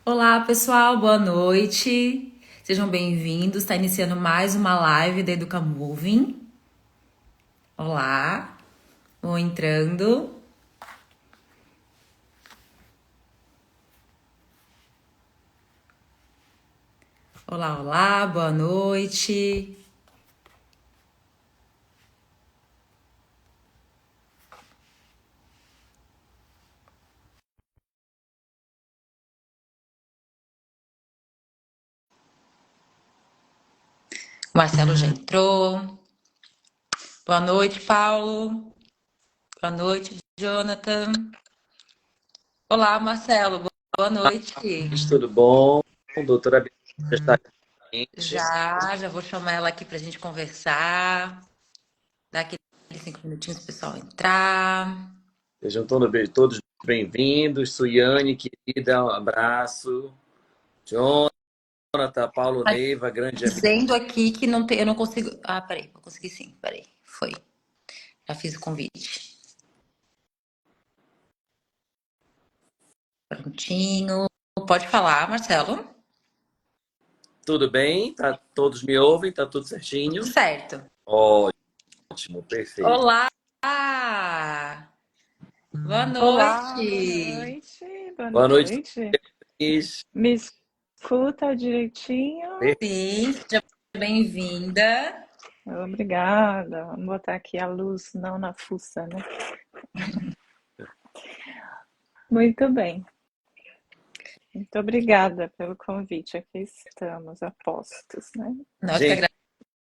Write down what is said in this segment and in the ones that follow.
Olá, pessoal, boa noite. Sejam bem-vindos. Está iniciando mais uma live da Educa Moving. Olá, vou entrando. Olá, olá, boa noite. O Marcelo já entrou. Boa noite, Paulo. Boa noite, Jonathan. Olá, Marcelo, boa noite. Tudo bom? Doutora Beatriz está aqui. Já vou chamar ela aqui para a gente conversar. Daqui 5 minutinhos o pessoal entrar. Sejam todos bem-vindos. Suiane, querida, um abraço. Jonathan, Paulo Neiva, grande amigo. Dizendo aqui que não tem, eu não consigo. Ah, peraí, eu consegui sim, peraí. Foi. Já fiz o convite. Prontinho. Pode falar, Marcelo? Tudo bem? Todos me ouvem? Tá tudo certinho? Tudo certo. Ótimo, perfeito. Olá! Boa Olá, boa noite! noite, boa Boa noite, noite. Beatriz. Me escuta direitinho? Sim, seja bem-vinda. Obrigada. Vamos botar aqui a luz, não na fuça, né? Muito bem. Muito obrigada pelo convite. Aqui estamos, a postos, né? Nós que Gente,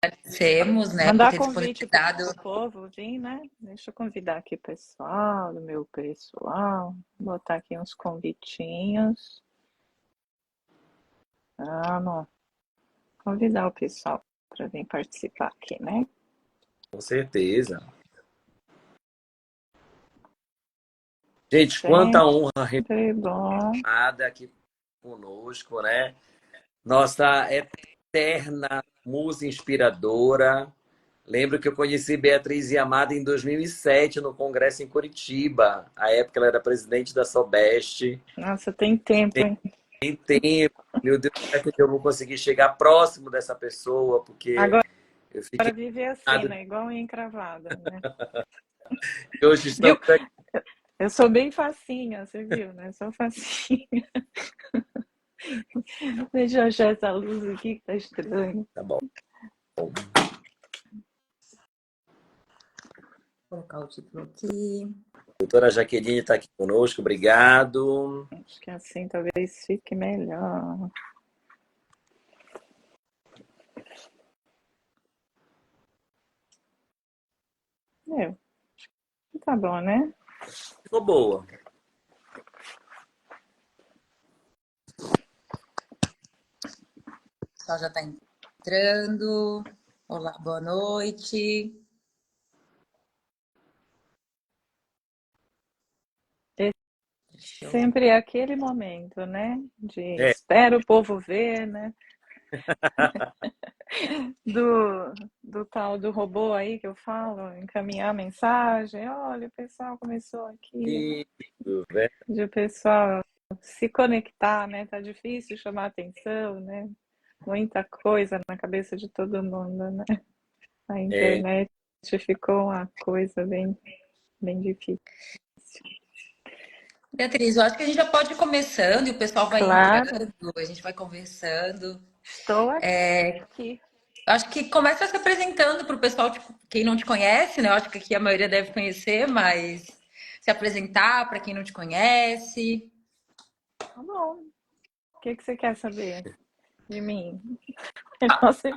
agradecemos, né, por Mandar ter convite para disponibilizado. o povo vir, né? Deixa eu convidar aqui o pessoal, do meu pessoal. Vou botar aqui uns convitinhos. Vamos convidar o pessoal para vir participar aqui, né? com certeza. Gente, quanta honra Sempre bom. remada aqui conosco, né? Nossa eterna musa inspiradora. Lembro que eu conheci Beatriz Yamada em 2007, no Congresso em Curitiba. À época, ela era presidente da Sobeste. Nossa, tem tempo, hein? Tem tempo. Meu Deus, será que eu vou conseguir chegar próximo dessa pessoa? Porque Agora eu fiquei viver assim, nada. né? Igual encravada, né? E hoje Viu? estamos aqui. Eu sou bem facinha, você viu, né? Sou facinha. Deixa eu achar essa luz aqui que tá estranho. Tá bom. Vou colocar o título aqui. Doutora Jaqueline está aqui conosco. Obrigado. Acho que assim talvez fique melhor. Meu, tá bom, né? Ficou boa. O pessoal já está entrando. Olá, boa noite. Sempre é aquele momento, né? De É, espera o povo ver, né? Do tal do robô aí que eu falo, encaminhar mensagem. Olha, o pessoal começou aqui, isso, né? de o pessoal se conectar, né? Tá difícil chamar atenção, né? Muita coisa na cabeça de todo mundo, né? A É, internet ficou uma coisa bem, bem difícil. Beatriz, eu acho que a gente já pode ir começando e o pessoal vai Claro, entrando, a gente vai conversando. estou aqui. Eu acho que começa se apresentando para o pessoal, tipo, quem não te conhece, né? Eu acho que aqui a maioria deve conhecer, mas se apresentar para quem não te conhece. Tá bom. O que você quer saber de mim? Ah, Nossa,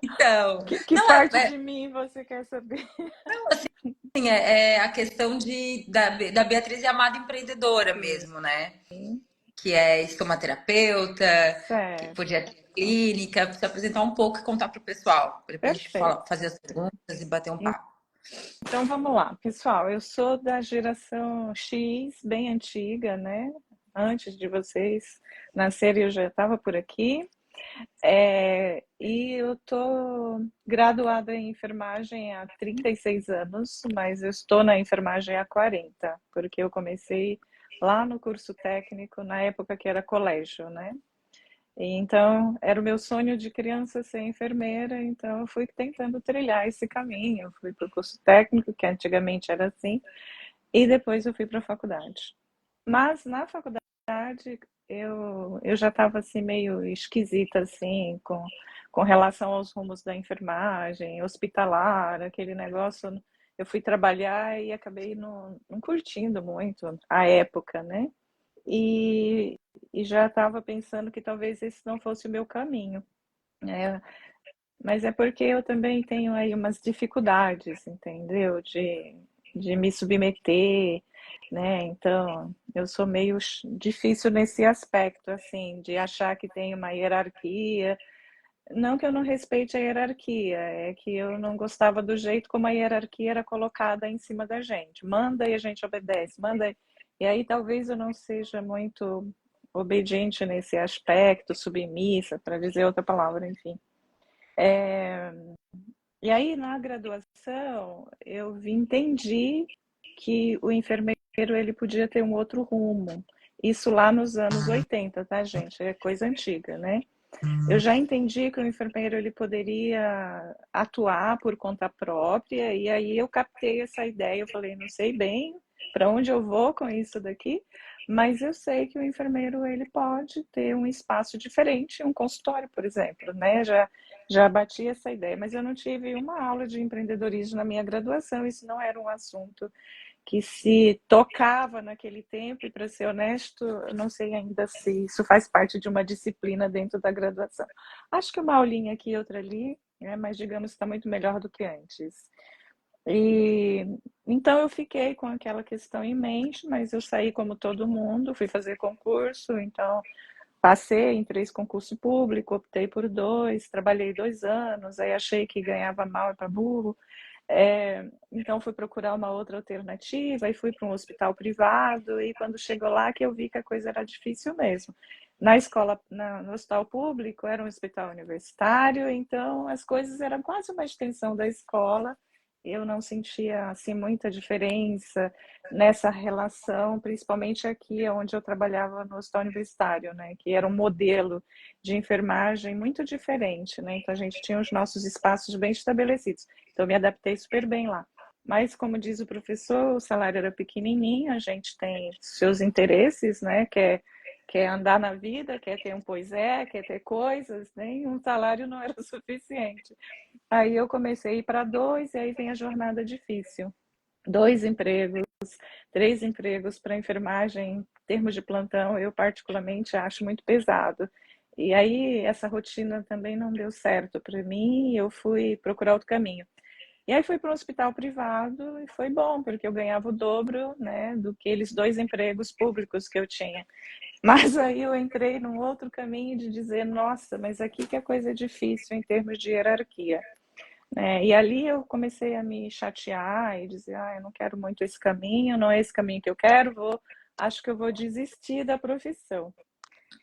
então, que não parte de mim você quer saber? assim, é a questão da Beatriz Amada empreendedora Sim, mesmo, né? Que é estomaterapeuta, que certo. podia ter clínica, se apresentar um pouco e contar para o pessoal. Depois a gente Perfeito. fazer as perguntas e bater um papo. Então vamos lá, pessoal. Eu sou da geração X, bem antiga, né? Antes de vocês nascerem, eu já estava por aqui. E eu estou graduada em enfermagem há 36 anos, mas eu estou na enfermagem há 40, porque eu comecei lá no curso técnico, na época que era colégio, né? E então, era o meu sonho de criança ser enfermeira, então eu fui tentando trilhar esse caminho. Eu fui para o curso técnico, que antigamente era assim, e depois eu fui para a faculdade. Mas na faculdade eu já estava assim meio esquisita assim com relação aos rumos da enfermagem, hospitalar, aquele negócio. Eu fui trabalhar e acabei não curtindo muito a época, né? E, e já estava pensando que talvez esse não fosse o meu caminho, né? Mas é porque eu também tenho aí umas dificuldades, entendeu? De me submeter, né? Então, eu sou meio difícil nesse aspecto, assim, de achar que tem uma hierarquia. Não que eu não respeite a hierarquia, é que eu não gostava do jeito como a hierarquia era colocada em cima da gente. Manda e a gente obedece, manda. E aí talvez eu não seja muito obediente nesse aspecto, submissa, para dizer outra palavra, enfim. É, e aí, na graduação, entendi que o enfermeiro ele podia ter um outro rumo. Isso lá nos anos 80, tá, gente? É coisa antiga, né? Eu já entendi que o enfermeiro ele poderia atuar por conta própria, e aí eu captei essa ideia. Eu falei, não sei bem para onde eu vou com isso daqui, mas eu sei que o enfermeiro ele pode ter um espaço diferente, um consultório, por exemplo, né? Já bati essa ideia, mas eu não tive uma aula de empreendedorismo na minha graduação, isso não era um assunto que se tocava naquele tempo, e para ser honesto, eu não sei ainda se isso faz parte de uma disciplina dentro da graduação. Acho que uma aulinha aqui e outra ali, né, mas digamos que está muito melhor do que antes. E então eu fiquei com aquela questão em mente, mas eu saí como todo mundo, fui fazer concurso, então passei em 3 concursos públicos, optei por 2, trabalhei 2 anos, aí achei que ganhava mal para burro. Então fui procurar uma outra alternativa e fui para um hospital privado, e quando chegou lá que eu vi que a coisa era difícil mesmo. Na escola, no hospital público, era um hospital universitário, então as coisas eram quase uma extensão da escola. Eu não sentia assim muita diferença nessa relação, principalmente aqui onde eu trabalhava no hospital universitário, né, que era um modelo de enfermagem muito diferente, né? Então a gente tinha os nossos espaços bem estabelecidos. Então, eu me adaptei super bem lá. Mas, como diz o professor, o salário era pequenininho, a gente tem seus interesses, né? Quer andar na vida, quer ter um pois é, quer ter coisas, nem um salário não era suficiente. Aí eu comecei a ir para 2, e aí vem a jornada difícil. 2 empregos, 3 empregos para enfermagem, em termos de plantão, eu particularmente acho muito pesado. E aí essa rotina também não deu certo para mim, e eu fui procurar outro caminho. E aí fui para um hospital privado e foi bom, porque eu ganhava o dobro, né, do que aqueles 2 empregos públicos que eu tinha. Mas aí eu entrei num outro caminho de dizer, nossa, mas aqui que a coisa é difícil em termos de hierarquia. E ali eu comecei a me chatear e dizer, eu não quero muito esse caminho, não é esse caminho que eu quero, acho que eu vou desistir da profissão.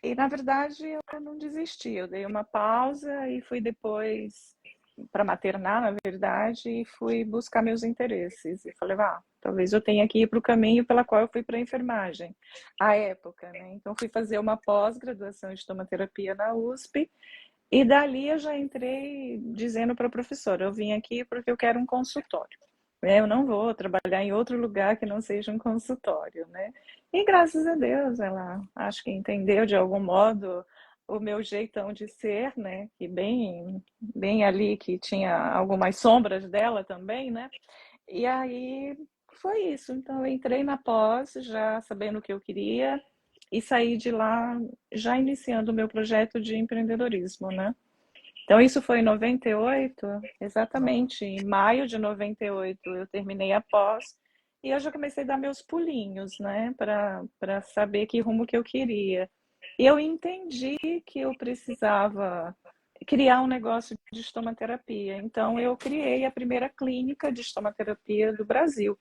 E na verdade eu não desisti, eu dei uma pausa e fui depois para maternar, na verdade, e fui buscar meus interesses. E falei, talvez eu tenha que ir para o caminho pela qual eu fui para a enfermagem, à época, né? Então fui fazer uma pós-graduação em estomaterapia na USP, e dali eu já entrei dizendo para a professora, eu vim aqui porque eu quero um consultório. Eu não vou trabalhar em outro lugar que não seja um consultório, né? E graças a Deus ela acho que entendeu de algum modo o meu jeitão de ser, né? Que bem ali que tinha algumas sombras dela também, né? E aí foi isso. Então eu entrei na pós já sabendo o que eu queria e saí de lá já iniciando o meu projeto de empreendedorismo, né? Então isso foi em 98, exatamente, em maio de 98 eu terminei a pós e eu já comecei a dar meus pulinhos, né, para saber que rumo que eu queria. E eu entendi que eu precisava criar um negócio de estomaterapia. Então eu criei a primeira clínica de estomaterapia do Brasil.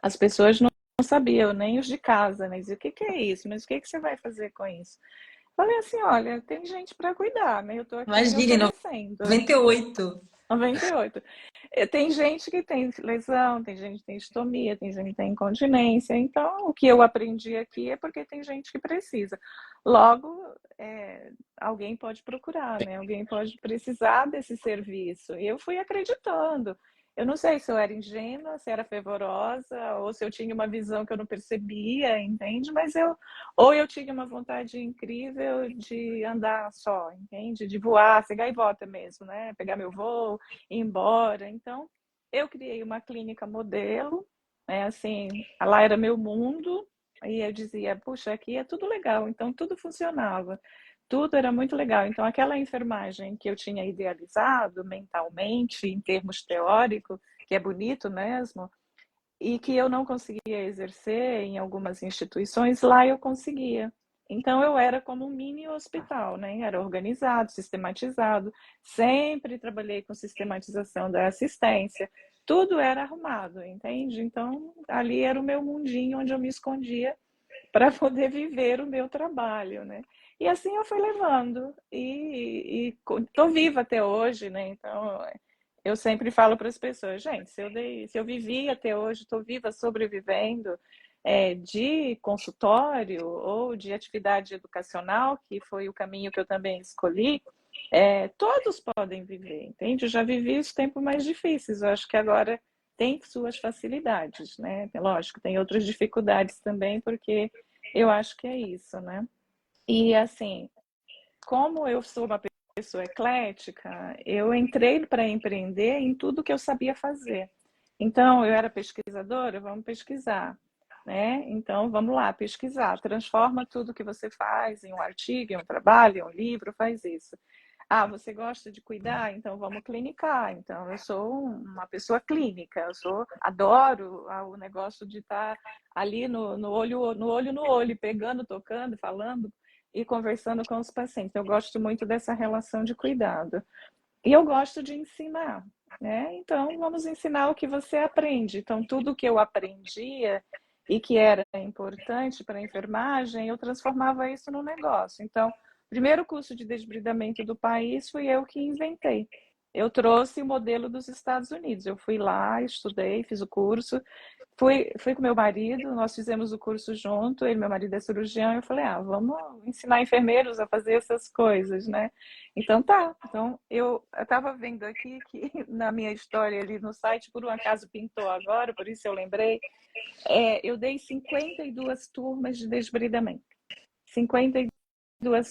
As pessoas não sabiam, nem os de casa, né? Diziam, o que que é isso? Mas o que que você vai fazer com isso? Falei assim, olha, tem gente para cuidar, né? Eu estou aqui me Imagine, oferecendo. 98. 98. Tem gente que tem lesão, tem gente que tem estomia, tem gente que tem incontinência. Então, o que eu aprendi aqui é porque tem gente que precisa. Logo, alguém pode procurar, né? Alguém pode precisar desse serviço. E eu fui acreditando. Eu não sei se eu era ingênua, se era fervorosa, ou se eu tinha uma visão que eu não percebia, entende? Ou eu tinha uma vontade incrível de andar só, entende? De voar, ser gaivota mesmo, né? Pegar meu voo, ir embora. Então, eu criei uma clínica modelo, né? Assim, lá era meu mundo, e eu dizia, puxa, aqui é tudo legal, então tudo funcionava. Tudo era muito legal. Então, aquela enfermagem que eu tinha idealizado mentalmente, em termos teóricos, que é bonito mesmo, e que eu não conseguia exercer em algumas instituições, lá eu conseguia. Então, eu era como um mini hospital, né? Era organizado, sistematizado, sempre trabalhei com sistematização da assistência, tudo era arrumado, entende? Então, ali era o meu mundinho onde eu me escondia para poder viver o meu trabalho, né? E assim eu fui levando e estou viva até hoje, né? Então eu sempre falo para as pessoas, gente, se eu vivi até hoje, estou viva, sobrevivendo de consultório ou de atividade educacional, que foi o caminho que eu também escolhi, todos podem viver, entende? Eu já vivi os tempos mais difíceis, eu acho que agora tem suas facilidades, né? Lógico, tem outras dificuldades também, porque eu acho que é isso, né? E assim, como eu sou uma pessoa eclética, eu entrei para empreender em tudo que eu sabia fazer. Então, eu era pesquisadora, vamos pesquisar, né? Então, vamos lá, pesquisar. Transforma tudo que você faz em um artigo, em um trabalho, em um livro, faz isso. Ah, você gosta de cuidar? Então vamos clinicar. Então eu sou uma pessoa clínica, adoro o negócio de estar ali no olho, pegando, tocando, falando e conversando com os pacientes. Eu gosto muito dessa relação de cuidado. E eu gosto de ensinar, né? Então vamos ensinar o que você aprende. Então tudo que eu aprendia e que era importante para a enfermagem, eu transformava isso no negócio. Então, primeiro curso de desbridamento do país fui eu que inventei. Eu trouxe o modelo dos Estados Unidos. Eu fui lá, estudei, fiz o curso, fui com meu marido, nós fizemos o curso junto, ele, meu marido é cirurgião, eu falei, vamos ensinar enfermeiros a fazer essas coisas, né? Então tá, então eu estava vendo aqui que na minha história ali no site, por um acaso pintou agora, por isso eu lembrei, eu dei 52 turmas de desbridamento. 52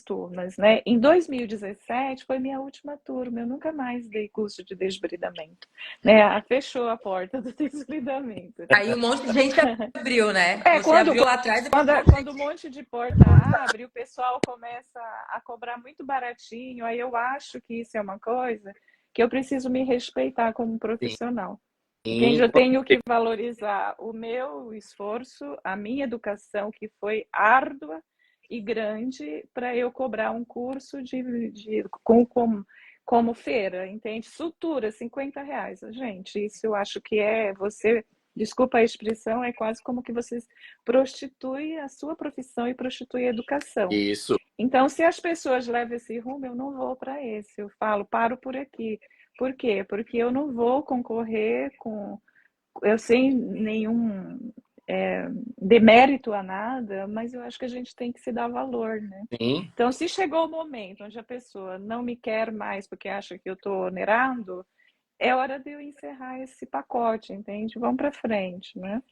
turmas, né? Em 2017 foi minha última turma, eu nunca mais dei curso de desbridamento, né? Fechou a porta do desbridamento. Aí um monte de gente abriu, né? Você Quando, abriu lá atrás e quando um monte de porta abre, o pessoal começa a cobrar muito baratinho, aí eu acho que isso é uma coisa que eu preciso me respeitar como profissional. Entende? Sim, Eu tenho que valorizar o meu esforço, a minha educação, que foi árdua e grande, para eu cobrar um curso como feira, entende? Sutura, R$ 50. Gente, isso eu acho que você, desculpa a expressão, é quase como que você prostitui a sua profissão e prostitui a educação. isso. Então, se as pessoas levam esse rumo, eu não vou para esse. Eu falo, paro por aqui. Por quê? Porque eu não vou concorrer eu sem nenhum demérito a nada, mas eu acho que a gente tem que se dar valor, né? Sim. Então, se chegou o momento onde a pessoa não me quer mais porque acha que eu estou onerando, é hora de eu encerrar esse pacote, entende? Vamos para frente, né?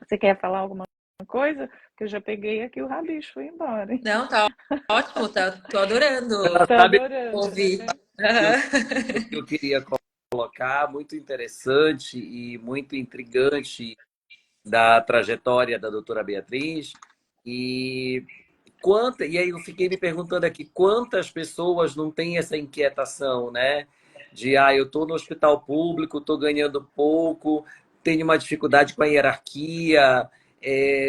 Você quer falar alguma coisa? Porque eu já peguei aqui o rabicho, foi embora, hein? não, tá ótimo, tô adorando Tá Sabe adorando, né? ouvir. que Aham. eu queria colocar, muito interessante e muito intrigante da trajetória da doutora Beatriz. E e aí eu fiquei me perguntando aqui, quantas pessoas não têm essa inquietação, né? De, eu estou no hospital público, estou ganhando pouco, tenho uma dificuldade com a hierarquia,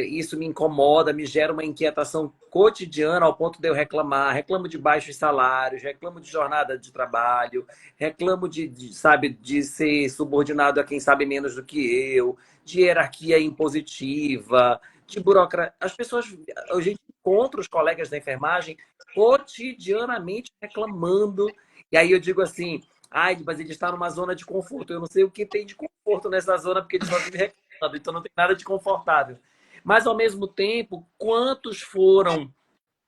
isso me incomoda, me gera uma inquietação cotidiana ao ponto de eu reclamar. Reclamo de baixos salários, reclamo de jornada de trabalho, reclamo sabe, de ser subordinado a quem sabe menos do que eu, de hierarquia impositiva, de burocracia. A gente encontra os colegas da enfermagem cotidianamente reclamando. E aí eu digo assim, Ai, mas ele está numa zona de conforto. Eu não sei o que tem de conforto nessa zona, porque ele só vive reclamando, então não tem nada de confortável. Mas, ao mesmo tempo, quantos foram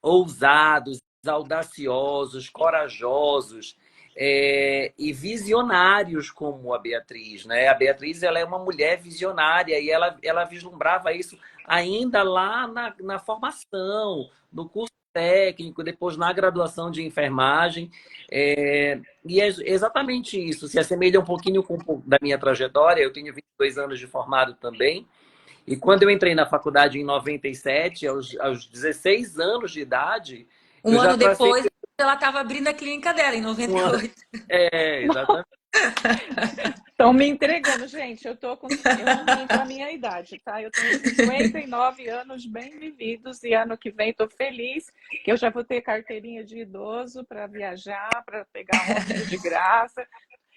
ousados, audaciosos, corajosos e visionários como a Beatriz, né? A Beatriz, ela é uma mulher visionária e ela vislumbrava isso ainda lá na formação, no curso técnico, depois na graduação de enfermagem. E é exatamente isso. Se assemelha um pouquinho com da minha trajetória. Eu tenho 22 anos de formado também. E quando eu entrei na faculdade em 97, aos 16 anos de idade, Um eu já ano tracei depois, ela estava abrindo a clínica dela, em um ano. 98. Exatamente. Estão me entregando, gente. Eu não minto a minha idade, tá? Eu tenho 59 anos bem vividos e ano que vem estou feliz que eu já vou ter carteirinha de idoso para viajar, para pegar ônibus de graça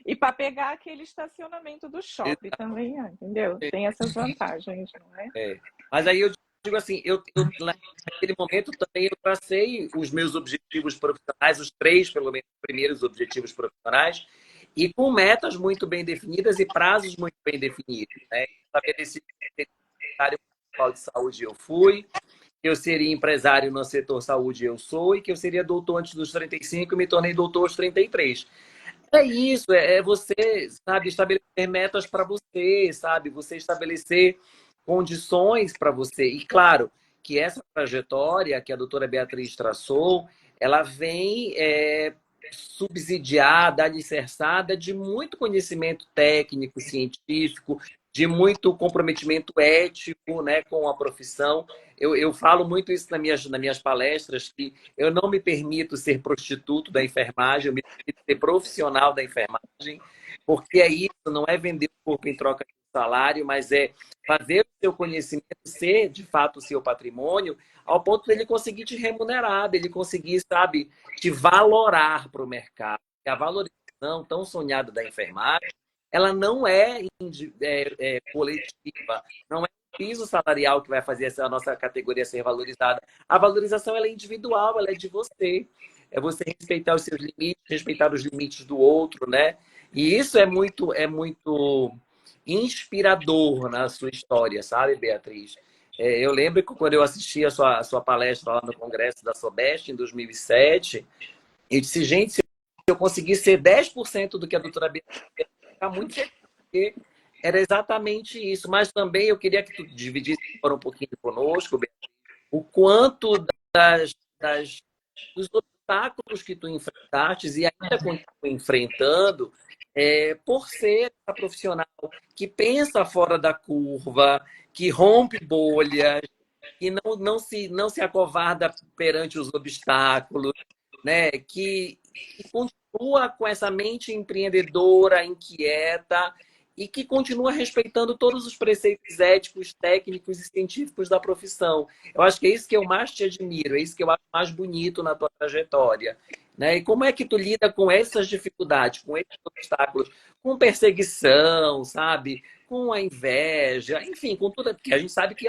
e para pegar aquele estacionamento do shopping também, entendeu? Tem essas vantagens, não é? Mas aí eu digo assim, naquele momento também eu tracei os meus objetivos profissionais, os três, pelo menos, primeiros objetivos profissionais, e com metas muito bem definidas e prazos muito bem definidos, né? Estabeleci que secretário municipal de saúde eu fui, que eu seria empresário no setor saúde eu sou, e que eu seria doutor antes dos 35 e me tornei doutor aos 33. É isso, é você, sabe, estabelecer metas para você, sabe? Você estabelecer condições para você. E claro que essa trajetória que a doutora Beatriz traçou, ela vem subsidiada, alicerçada de muito conhecimento técnico, científico, de muito comprometimento ético, né, com a profissão. Eu falo muito isso nas minhas palestras, que eu não me permito ser prostituto da enfermagem, eu me permito ser profissional da enfermagem, porque é isso, não é vender o corpo em troca de salário, mas é fazer o seu conhecimento ser, de fato, o seu patrimônio, ao ponto dele conseguir te remunerar, dele conseguir, sabe, te valorar para o mercado. A valorização tão sonhada da enfermagem, ela não é coletiva, não é o piso salarial que vai fazer essa nossa categoria ser valorizada. A valorização ela é individual, ela é de você. É você respeitar os seus limites, respeitar os limites do outro, né? E isso é muito inspirador na sua história, sabe, Beatriz? Eu lembro que quando eu assisti a sua palestra lá no Congresso da Sobest, em 2007, eu disse, gente, se eu conseguir ser 10% do que a doutora Beatriz, eu ia ficar muito feliz, porque era exatamente isso. Mas também eu queria que tu dividisse agora um pouquinho conosco, Beatriz, o quanto das, dos obstáculos que tu enfrentaste e ainda continua enfrentando, por ser essa profissional que pensa fora da curva, que rompe bolhas, que não se acovarda perante os obstáculos, né? Que continua com essa mente empreendedora, inquieta e que continua respeitando todos os preceitos éticos, técnicos e científicos da profissão. Eu acho que é isso que eu mais te admiro, é isso que eu acho mais bonito na tua trajetória. Né? E como é que tu lida com essas dificuldades, com esses obstáculos, com perseguição, sabe? Com a inveja, enfim, com tudo, porque a gente sabe que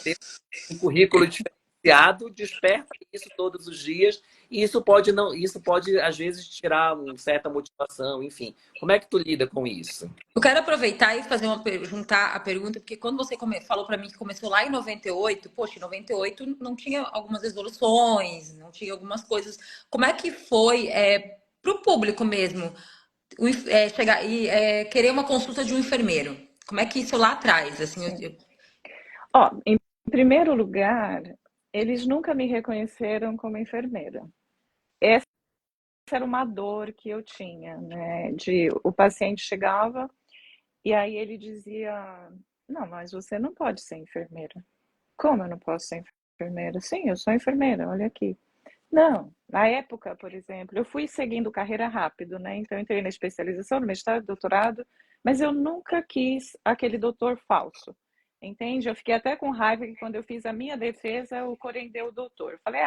ter um currículo diferenciado desperta isso todos os dias e isso pode às vezes tirar uma certa motivação, enfim. Como é que tu lida com isso? Eu quero aproveitar e fazer juntar a pergunta, porque quando você falou para mim que começou lá em 98, poxa, em 98 não tinha algumas resoluções, não tinha algumas coisas. Como é que foi para o público mesmo chegar e querer uma consulta de um enfermeiro? Como é que isso lá atrás, assim, Sim. Ó, em primeiro lugar, eles nunca me reconheceram como enfermeira. Essa era uma dor que eu tinha, né? O paciente chegava e aí ele dizia: não, mas você não pode ser enfermeira. Como eu não posso ser enfermeira? Sim, eu sou enfermeira, olha aqui. Não, na época, por exemplo, eu fui seguindo carreira rápido, né? Então, eu entrei na especialização, no mestrado, doutorado, mas eu nunca quis aquele doutor falso, entende? Eu fiquei até com raiva que quando eu fiz a minha defesa, o Corém deu o doutor. Eu falei,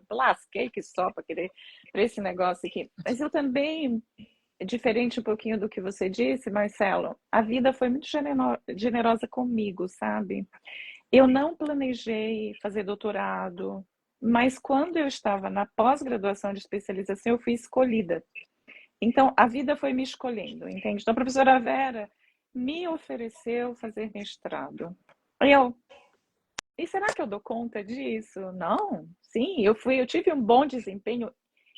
lasquei que só para querer para esse negócio aqui. Mas eu também, diferente um pouquinho do que você disse, Marcelo, a vida foi muito generosa comigo, sabe? Eu não planejei fazer doutorado, mas quando eu estava na pós-graduação de especialização, eu fui escolhida. Então, a vida foi me escolhendo, entende? Então, a professora Vera me ofereceu fazer mestrado. E será que eu dou conta disso? Não. Sim, eu tive um bom desempenho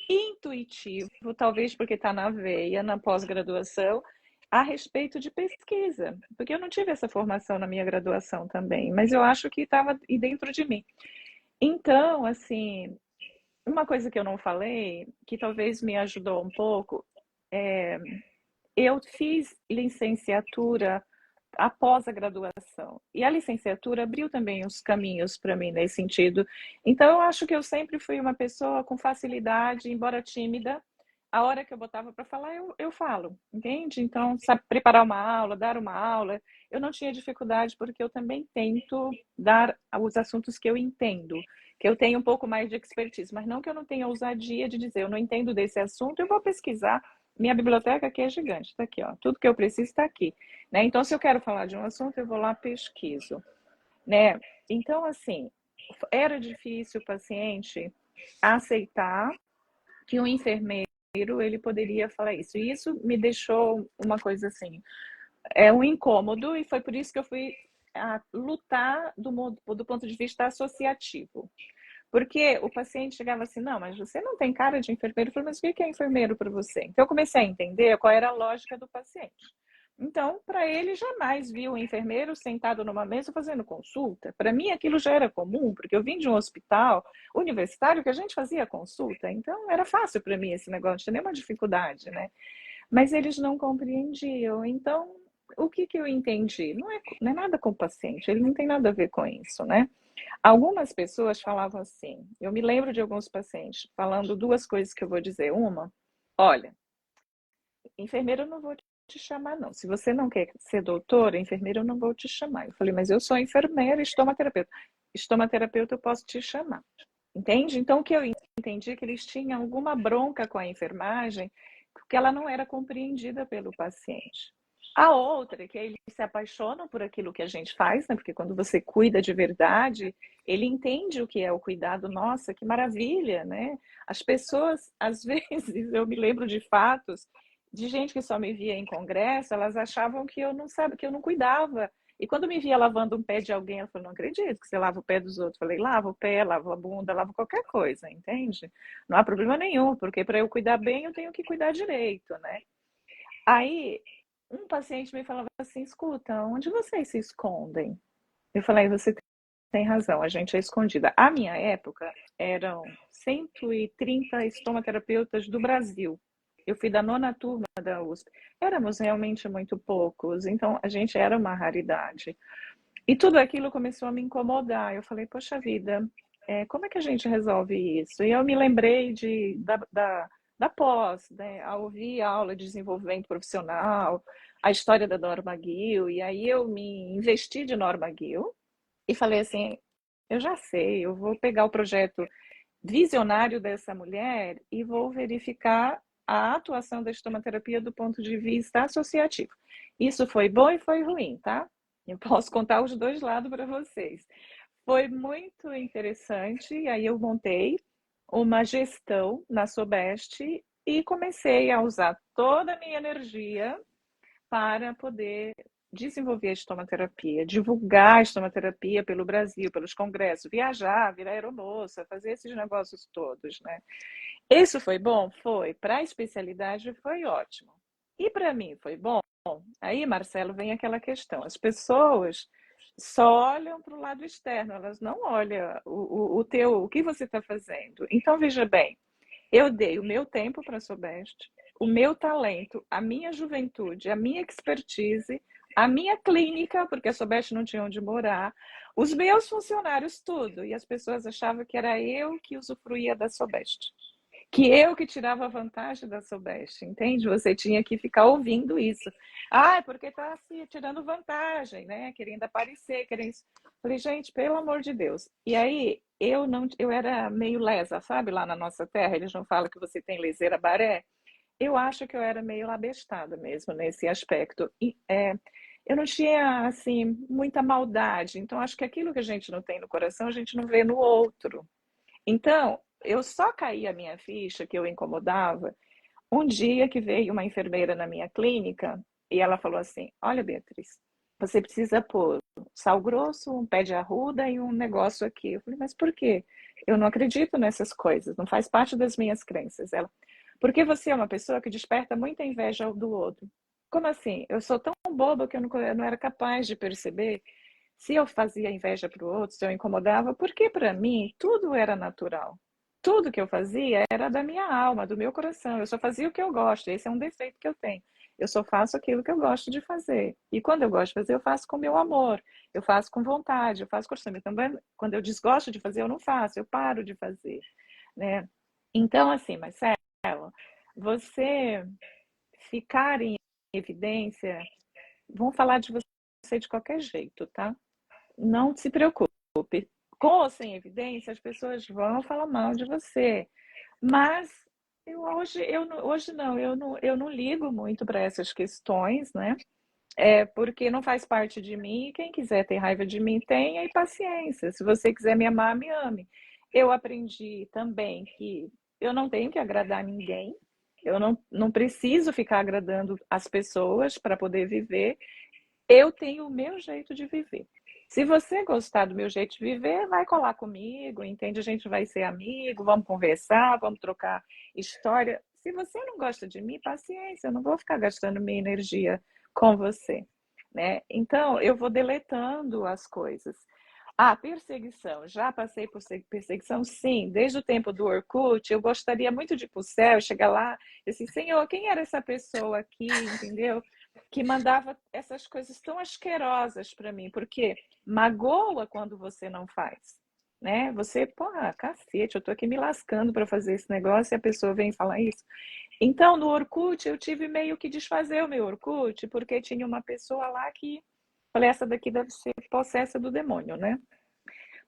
intuitivo, talvez porque está na veia, na pós-graduação, a respeito de pesquisa, porque eu não tive essa formação na minha graduação também, mas eu acho que estava dentro de mim. Então, assim, uma coisa que eu não falei, que talvez me ajudou um pouco, é, eu fiz licenciatura após a graduação. E a licenciatura abriu também os caminhos para mim nesse sentido. Então, eu acho que eu sempre fui uma pessoa com facilidade, embora tímida. A hora que eu botava para falar, eu falo, entende? Então, sabe, preparar uma aula, dar uma aula, eu não tinha dificuldade, porque eu também tento dar os assuntos que eu entendo, que eu tenho um pouco mais de expertise, mas não que eu não tenha ousadia de dizer, eu não entendo desse assunto, eu vou pesquisar. Minha biblioteca aqui é gigante, está aqui, ó. Tudo que eu preciso está aqui. Né? Então, se eu quero falar de um assunto, eu vou lá pesquiso. Né? Então, assim, era difícil o paciente aceitar que um enfermeiro ele poderia falar isso. E isso me deixou uma coisa assim, um incômodo, e foi por isso que eu fui lutar do ponto de vista associativo. Porque o paciente chegava assim, não, mas você não tem cara de enfermeiro. Eu falei, mas o que é enfermeiro para você? Então eu comecei a entender qual era a lógica do paciente. Então, para ele, jamais viu um enfermeiro sentado numa mesa fazendo consulta. Para mim, aquilo já era comum, porque eu vim de um hospital universitário que a gente fazia consulta. Então, era fácil para mim esse negócio, não tinha nenhuma dificuldade, né? Mas eles não compreendiam. Então, o que eu entendi? Não é nada com o paciente, ele não tem nada a ver com isso, né? Algumas pessoas falavam assim, eu me lembro de alguns pacientes falando duas coisas que eu vou dizer. Uma, olha, enfermeira eu não vou te chamar não. Se você não quer ser doutora, enfermeira eu não vou te chamar. Eu falei, mas eu sou enfermeira e estomaterapeuta. Estomaterapeuta eu posso te chamar. Entende? Então o que eu entendi é que eles tinham alguma bronca com a enfermagem, porque ela não era compreendida pelo paciente. A outra é que eles se apaixonam por aquilo que a gente faz, né? Porque quando você cuida de verdade, ele entende o que é o cuidado. Nossa, que maravilha, né? As pessoas, às vezes, eu me lembro de fatos de gente que só me via em congresso, elas achavam que eu não sabia, que eu não cuidava. E quando me via lavando um pé de alguém, ela falou, não acredito que você lava o pé dos outros. Eu falei, lava o pé, lava a bunda, lava qualquer coisa, entende? Não há problema nenhum, porque para eu cuidar bem, eu tenho que cuidar direito, né? Aí, um paciente me falava assim, escuta, onde vocês se escondem? Eu falei, você tem razão, a gente é escondida. A minha época, eram 130 estomaterapeutas do Brasil. Eu fui da 9ª turma da USP. Éramos realmente muito poucos, então a gente era uma raridade. E tudo aquilo começou a me incomodar. Eu falei, poxa vida, como é que a gente resolve isso? E eu me lembrei da pós, né? A ouvir a aula de desenvolvimento profissional, a história da Norma Guil, e aí eu me investi de Norma Guil e falei assim, eu já sei, eu vou pegar o projeto visionário dessa mulher e vou verificar a atuação da estomaterapia do ponto de vista associativo. Isso foi bom e foi ruim, tá? Eu posso contar os dois lados para vocês. Foi muito interessante, e aí eu montei uma gestão na Sobeste e comecei a usar toda a minha energia para poder desenvolver a estomaterapia, divulgar a estomaterapia pelo Brasil, pelos congressos, viajar, virar aeromoça, fazer esses negócios todos, né? Isso foi bom? Foi. Para a especialidade foi ótimo. E para mim foi bom? Aí, Marcelo, vem aquela questão. As pessoas só olham para o lado externo, elas não olham o que você está fazendo. Então, veja bem, eu dei o meu tempo para a Sobeste, o meu talento, a minha juventude, a minha expertise, a minha clínica, porque a Sobeste não tinha onde morar, os meus funcionários, tudo. E as pessoas achavam que era eu que usufruía da Sobeste, que eu que tirava vantagem da Sobeste, entende? Você tinha que ficar ouvindo isso. Ah, é porque está assim, tirando vantagem, né? Querendo aparecer, querendo isso. Falei, gente, pelo amor de Deus. E aí, eu era meio lesa, sabe? Lá na nossa terra, eles não falam que você tem leseira baré. Eu acho que eu era meio abestada mesmo nesse aspecto. E, eu não tinha, assim, muita maldade. Então, acho que aquilo que a gente não tem no coração, a gente não vê no outro. Então, eu só caí a minha ficha que eu incomodava Um dia que veio uma enfermeira na minha clínica e ela falou assim: Olha, Beatriz, você precisa pôr sal grosso, um pé de arruda e um negócio aqui. Eu falei: Mas por quê? Eu não acredito nessas coisas, não faz parte das minhas crenças. Ela: Porque você é uma pessoa que desperta muita inveja do outro. Como assim? Eu sou tão boba que eu não era capaz de perceber se eu fazia inveja para o outro, se eu incomodava, porque para mim tudo era natural. Tudo que eu fazia era da minha alma, do meu coração. Eu só fazia o que eu gosto. Esse é um defeito que eu tenho. Eu só faço aquilo que eu gosto de fazer. E quando eu gosto de fazer, eu faço com meu amor. Eu faço com vontade, eu faço com costume. Também, quando eu desgosto de fazer, eu não faço, eu paro de fazer, né? Então, assim, Marcelo, você ficar em evidência, vão falar de você de qualquer jeito, tá? Não se preocupe. Com ou sem evidência, as pessoas vão falar mal de você. Mas hoje não, eu não ligo muito para essas questões, né? Porque não faz parte de mim. Quem quiser ter raiva de mim, tenha e paciência. Se você quiser me amar, me ame. Eu aprendi também que eu não tenho que agradar ninguém. Eu não preciso ficar agradando as pessoas para poder viver. Eu tenho o meu jeito de viver. Se você gostar do meu jeito de viver, vai colar comigo, entende? A gente vai ser amigo, vamos conversar, vamos trocar história. Se você não gosta de mim, paciência, eu não vou ficar gastando minha energia com você, né? Então, eu vou deletando as coisas. Ah, perseguição. Já passei por perseguição? Sim. Desde o tempo do Orkut, eu gostaria muito de ir para o céu, chegar lá e assim, Senhor, quem era essa pessoa aqui, entendeu? Que mandava essas coisas tão asquerosas para mim, porque magoa quando você não faz, né? Você, porra, cacete, eu tô aqui me lascando para fazer esse negócio e a pessoa vem falar isso. Então, no Orkut, eu tive meio que desfazer o meu Orkut, porque tinha uma pessoa lá que, falei, essa daqui deve ser possessa do demônio, né?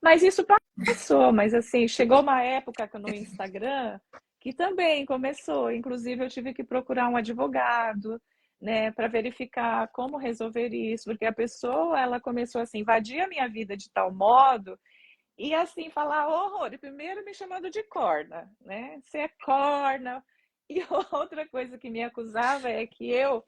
Mas isso passou, mas assim, chegou uma época no Instagram que também começou, inclusive eu tive que procurar um advogado, né, para verificar como resolver isso, porque a pessoa, ela começou assim, invadir a minha vida de tal modo e assim falar horror, e primeiro me chamando de corna, né? Você é corna. E outra coisa que me acusava é que eu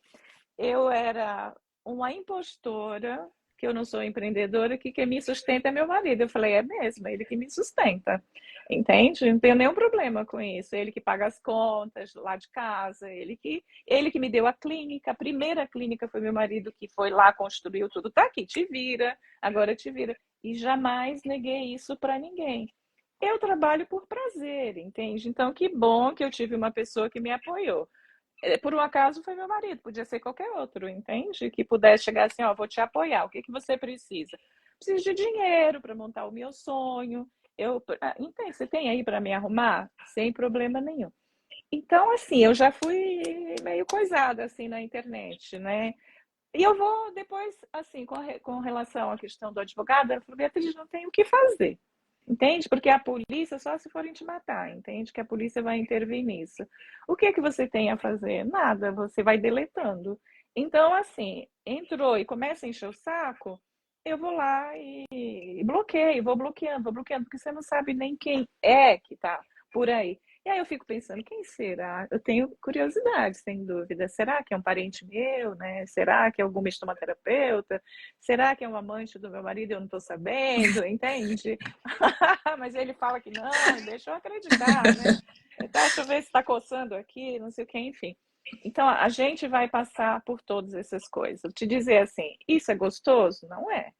era uma impostora, que eu não sou empreendedora, que quem me sustenta é meu marido. Eu falei, é mesmo, é ele que me sustenta, entende? Não tenho nenhum problema com isso. Ele que paga as contas lá de casa, ele que me deu a clínica. A primeira clínica foi meu marido que foi lá, construiu tudo. Tá aqui, te vira, agora te vira. E jamais neguei isso para ninguém. Eu trabalho por prazer, entende? Então, que bom que eu tive uma pessoa que me apoiou. Por um acaso foi meu marido, podia ser qualquer outro, entende? Que pudesse chegar assim, ó, vou te apoiar. O que que você precisa? Preciso de dinheiro para montar o meu sonho. Entende? Você tem aí para me arrumar? Sem problema nenhum. Então, assim, eu já fui meio coisada assim na internet, né? E eu vou depois, assim, com relação à questão do advogado, eu falei, Beatriz, não tem o que fazer. Entende? Porque a polícia só se forem te matar, entende? Que a polícia vai intervir nisso. O que é que você tem a fazer? Nada, você vai deletando. Então, assim, entrou e começa a encher o saco, eu vou lá e bloqueio, vou bloqueando, porque você não sabe nem quem é que tá por aí. E aí eu fico pensando, quem será? Eu tenho curiosidade, sem dúvida. Será que é um parente meu, né? Será que é alguma estomaterapeuta? Será que é um amante do meu marido e eu não estou sabendo? Entende? Mas ele fala que não, deixa eu acreditar, né? Tá, deixa eu ver se está coçando aqui, não sei o que, enfim. Então, a gente vai passar por todas essas coisas. Te dizer assim, isso é gostoso? Não é,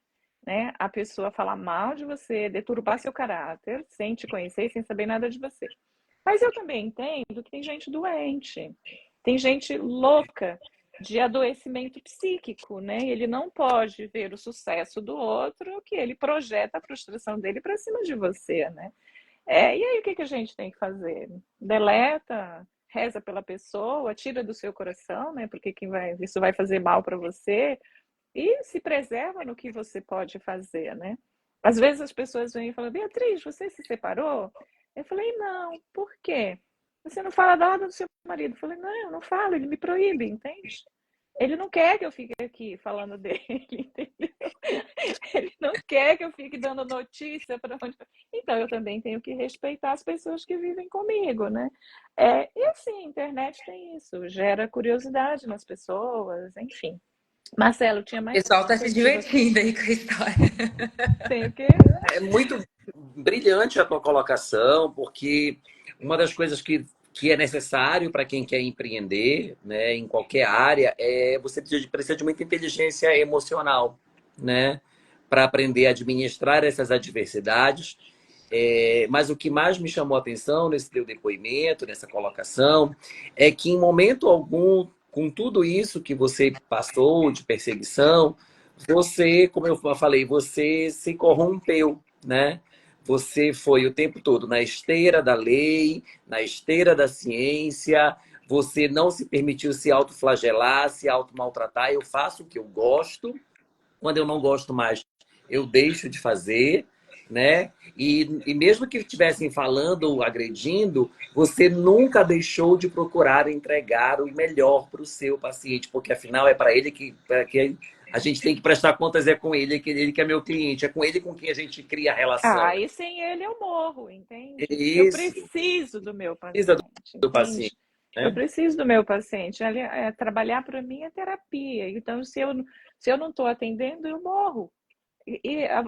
né? A pessoa falar mal de você, deturpar seu caráter, sem te conhecer, sem saber nada de você. Mas eu também entendo que tem gente doente, tem gente louca de adoecimento psíquico, né? Ele não pode ver o sucesso do outro, que ele projeta a frustração dele para cima de você, né? E aí o que que a gente tem que fazer? Deleta, reza pela pessoa, tira do seu coração, né? Porque isso vai fazer mal para você e se preserva no que você pode fazer, né? Às vezes as pessoas vêm e falam, Beatriz, você se separou? Eu falei, não, por quê? Você não fala nada do seu marido. Eu falei, não, eu não falo, ele me proíbe, entende? Ele não quer que eu fique aqui falando dele, entendeu? Ele não quer que eu fique dando notícia para onde. Então, eu também tenho que respeitar as pessoas que vivem comigo, né? E assim, a internet tem isso, gera curiosidade nas pessoas, enfim. Marcelo, tinha O mais pessoal tá se coisa que você divertindo aí com a história. tem o quê? É muito brilhante a tua colocação, porque uma das coisas que é necessário para quem quer empreender, né, em qualquer área, é você precisa de muita inteligência emocional, né, para aprender a administrar essas adversidades. Mas o que mais me chamou a atenção nesse teu depoimento, nessa colocação, é que em momento algum, com tudo isso que você passou de perseguição, você, como eu falei, você se corrompeu, né? Você foi o tempo todo na esteira da lei, na esteira da ciência, você não se permitiu se autoflagelar, se automaltratar. Eu faço o que eu gosto, quando eu não gosto mais, eu deixo de fazer, né? E mesmo que estivessem falando ou agredindo, você nunca deixou de procurar entregar o melhor para o seu paciente, porque afinal é para ele que a gente tem que prestar contas, é com ele que é meu cliente, é com ele com quem a gente cria a relação. E sem ele eu morro, É entende? Eu isso, preciso do meu precisa paciente, do paciente, entende? Eu né? preciso do meu paciente. Trabalhar para mim é terapia. Então, se eu não estou atendendo, eu morro.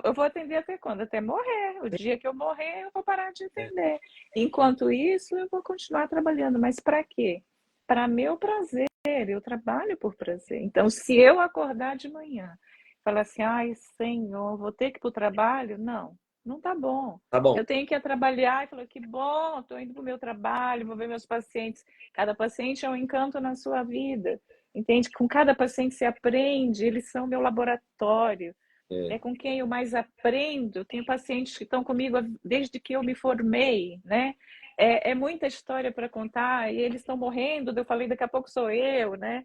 Eu vou atender até quando? Até morrer. O dia que eu morrer, eu vou parar de atender. Enquanto isso, eu vou continuar trabalhando. Mas para quê? Para meu prazer. Eu trabalho por prazer. Então, se eu acordar de manhã, falar assim, ai, Senhor, vou ter que ir para o trabalho? Não, não tá bom. Tá bom. Eu tenho que ir a trabalhar e falar, que bom, estou indo para o meu trabalho, vou ver meus pacientes. Cada paciente é um encanto na sua vida. Entende? Com cada paciente você aprende, eles são meu laboratório. É É. com quem eu mais aprendo. Tenho pacientes que estão comigo desde que eu me formei, né? É muita história para contar e eles estão morrendo. Eu falei, daqui a pouco sou eu, né?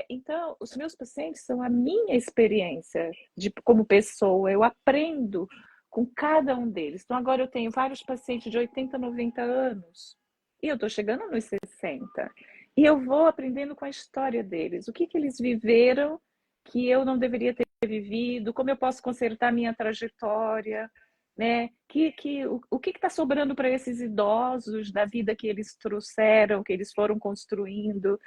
Então, os meus pacientes são a minha experiência como pessoa. Eu aprendo com cada um deles. Então, agora eu tenho vários pacientes de 80, 90 anos e eu estou chegando nos 60. E eu vou aprendendo com a história deles. O que eles viveram que eu não deveria ter vivido, como eu posso consertar minha trajetória, né? O que está sobrando para esses idosos da vida que eles trouxeram, que eles foram construindo?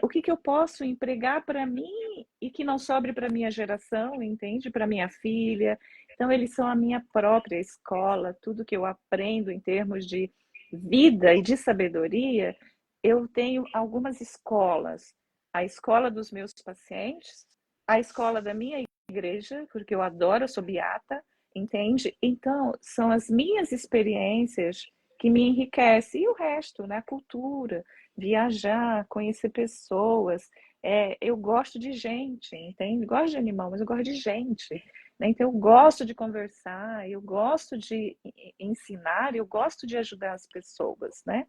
O que eu posso empregar para mim e que não sobre para minha geração, entende? Para minha filha. Então, eles são a minha própria escola, tudo que eu aprendo em termos de vida e de sabedoria, eu tenho algumas escolas. A escola dos meus pacientes, a escola da minha igreja, porque eu adoro, eu sou beata, entende? Então, são as minhas experiências que me enriquecem. E o resto, né? A cultura, viajar, conhecer pessoas. Eu gosto de gente, entende? Gosto de animal, mas eu gosto de gente. Né? Então, eu gosto de conversar, eu gosto de ensinar, eu gosto de ajudar as pessoas, né?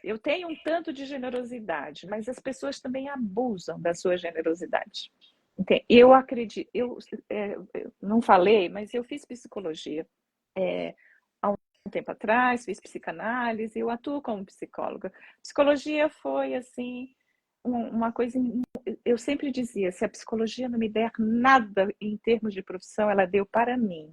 Eu tenho um tanto de generosidade, mas as pessoas também abusam da sua generosidade. Eu acredito, eu não falei, mas eu fiz psicologia há um tempo atrás, fiz psicanálise, eu atuo como psicóloga. Psicologia foi assim uma coisa. Eu sempre dizia, se a psicologia não me der nada em termos de profissão, ela deu para mim.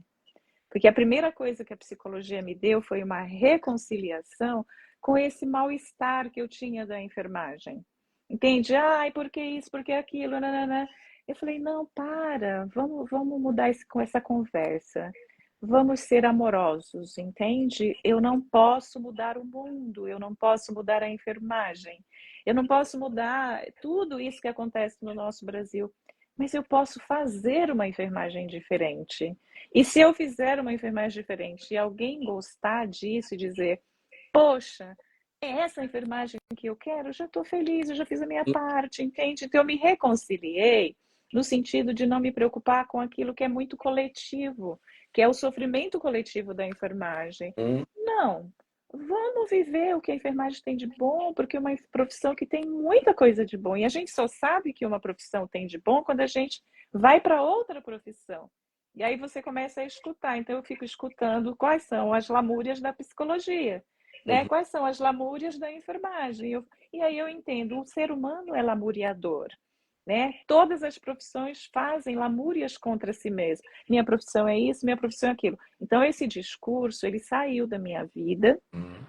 Porque a primeira coisa que a psicologia me deu foi uma reconciliação com esse mal-estar que eu tinha da enfermagem. Entende? Ai, por que isso, por que aquilo? Nanana. Eu falei, não, vamos mudar com essa conversa. Vamos ser amorosos, entende? Eu não posso mudar o mundo, eu não posso mudar a enfermagem, eu não posso mudar tudo isso que acontece no nosso Brasil, mas eu posso fazer uma enfermagem diferente. E se eu fizer uma enfermagem diferente e alguém gostar disso e dizer, poxa, é essa enfermagem que eu quero, eu já estou feliz, eu já fiz a minha parte, entende? Então eu me reconciliei no sentido de não me preocupar com aquilo que é muito coletivo, que é o sofrimento coletivo da enfermagem. Não, vamos viver o que a enfermagem tem de bom, porque é uma profissão que tem muita coisa de bom. E a gente só sabe que uma profissão tem de bom quando a gente vai para outra profissão. E aí você começa a escutar. Então eu fico escutando quais são as lamúrias da psicologia. né? Quais são as lamúrias da enfermagem? E aí eu entendo, o ser humano é lamuriador, né? Todas as profissões fazem lamúrias contra si mesmo. Minha profissão é isso, minha profissão é aquilo. Então esse discurso, ele saiu da minha vida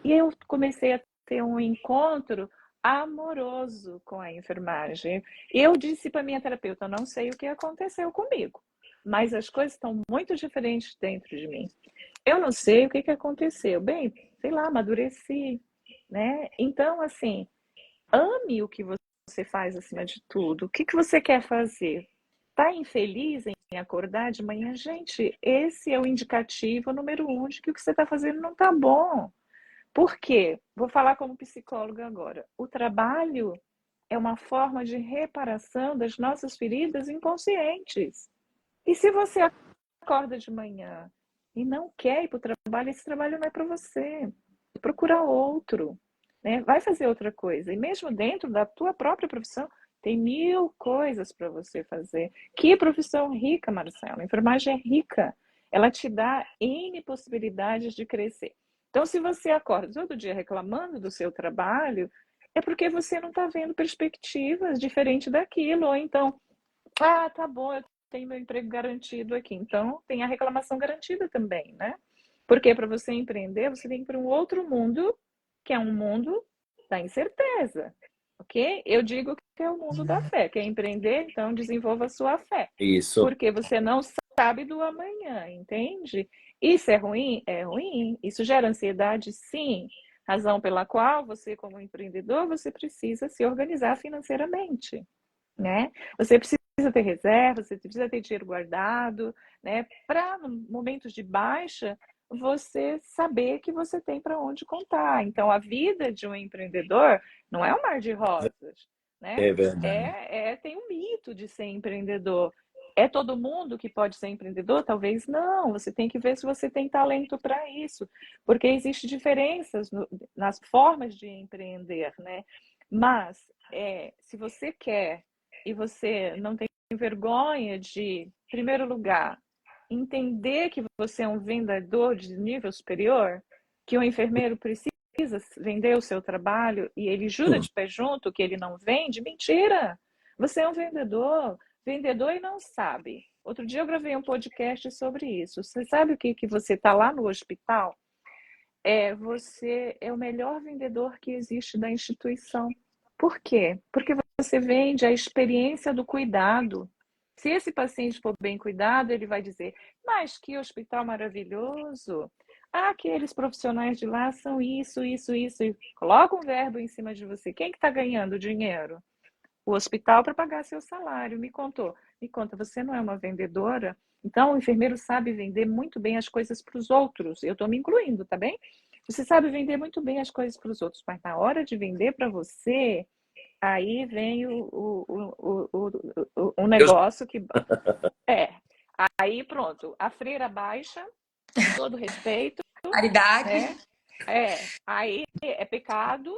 e eu comecei a ter um encontro amoroso com a enfermagem. Eu disse para minha terapeuta, eu não sei o que aconteceu comigo, mas as coisas estão muito diferentes dentro de mim. Eu não sei o que aconteceu. Bem, sei lá, amadureci, né? Então, assim, ame o que você faz acima de tudo. O que você quer fazer? Tá infeliz em acordar de manhã? Gente, esse é o indicativo número 1 de que o que você está fazendo não está bom. Por quê? Vou falar como psicóloga agora. O trabalho é uma forma de reparação das nossas feridas inconscientes. E se você acorda de manhã e não quer ir para o trabalho, esse trabalho não é para você. Procura outro, né? Vai fazer outra coisa. E mesmo dentro da tua própria profissão, tem 1000 coisas para você fazer. Que profissão rica, Marcelo. A enfermagem é rica. Ela te dá N possibilidades de crescer. Então, se você acorda todo dia reclamando do seu trabalho, é porque você não está vendo perspectivas diferentes daquilo. Ou então, tá bom, eu tenho meu emprego garantido aqui. Então, tem a reclamação garantida também, né? Porque para você empreender, você tem que ir para um outro mundo, que é um mundo da incerteza, ok? Eu digo que é o mundo da fé. Quer empreender, então desenvolva a sua fé. Isso. Porque você não sabe do amanhã, entende? Isso é ruim? É ruim. Isso gera ansiedade? Sim. Razão pela qual você, como empreendedor, você precisa se organizar financeiramente, né? Você precisa ter reserva, você precisa ter dinheiro guardado, né? Para momentos de baixa, você saber que você tem para onde contar. Então, a vida de um empreendedor não é um mar de rosas, né? É verdade. Tem um mito de ser empreendedor. É todo mundo que pode ser empreendedor? Talvez não. Você tem que ver se você tem talento para isso, porque existem diferenças nas formas de empreender, né? Mas se você quer e você não tem vergonha de, em primeiro lugar, entender que você é um vendedor de nível superior, que o enfermeiro precisa vender o seu trabalho e ele jura de pé junto que ele não vende, mentira! Você é um vendedor, vendedor e não sabe. Outro dia eu gravei um podcast sobre isso. Você sabe o que você está lá no hospital? Você é o melhor vendedor que existe da instituição. Por quê? Porque você vende a experiência do cuidado. Se esse paciente for bem cuidado, ele vai dizer, mas que hospital maravilhoso! Ah, aqueles profissionais de lá são isso, isso, isso. E coloca um verbo em cima de você. Quem que está ganhando dinheiro? O hospital para pagar seu salário. Me conta, você não é uma vendedora? Então, o enfermeiro sabe vender muito bem as coisas para os outros. Eu estou me incluindo, tá bem? Você sabe vender muito bem as coisas para os outros, mas na hora de vender para você, aí vem o Eu... negócio que. É. Aí pronto, a freira baixa, com todo respeito, Caridade. né? Aí é pecado,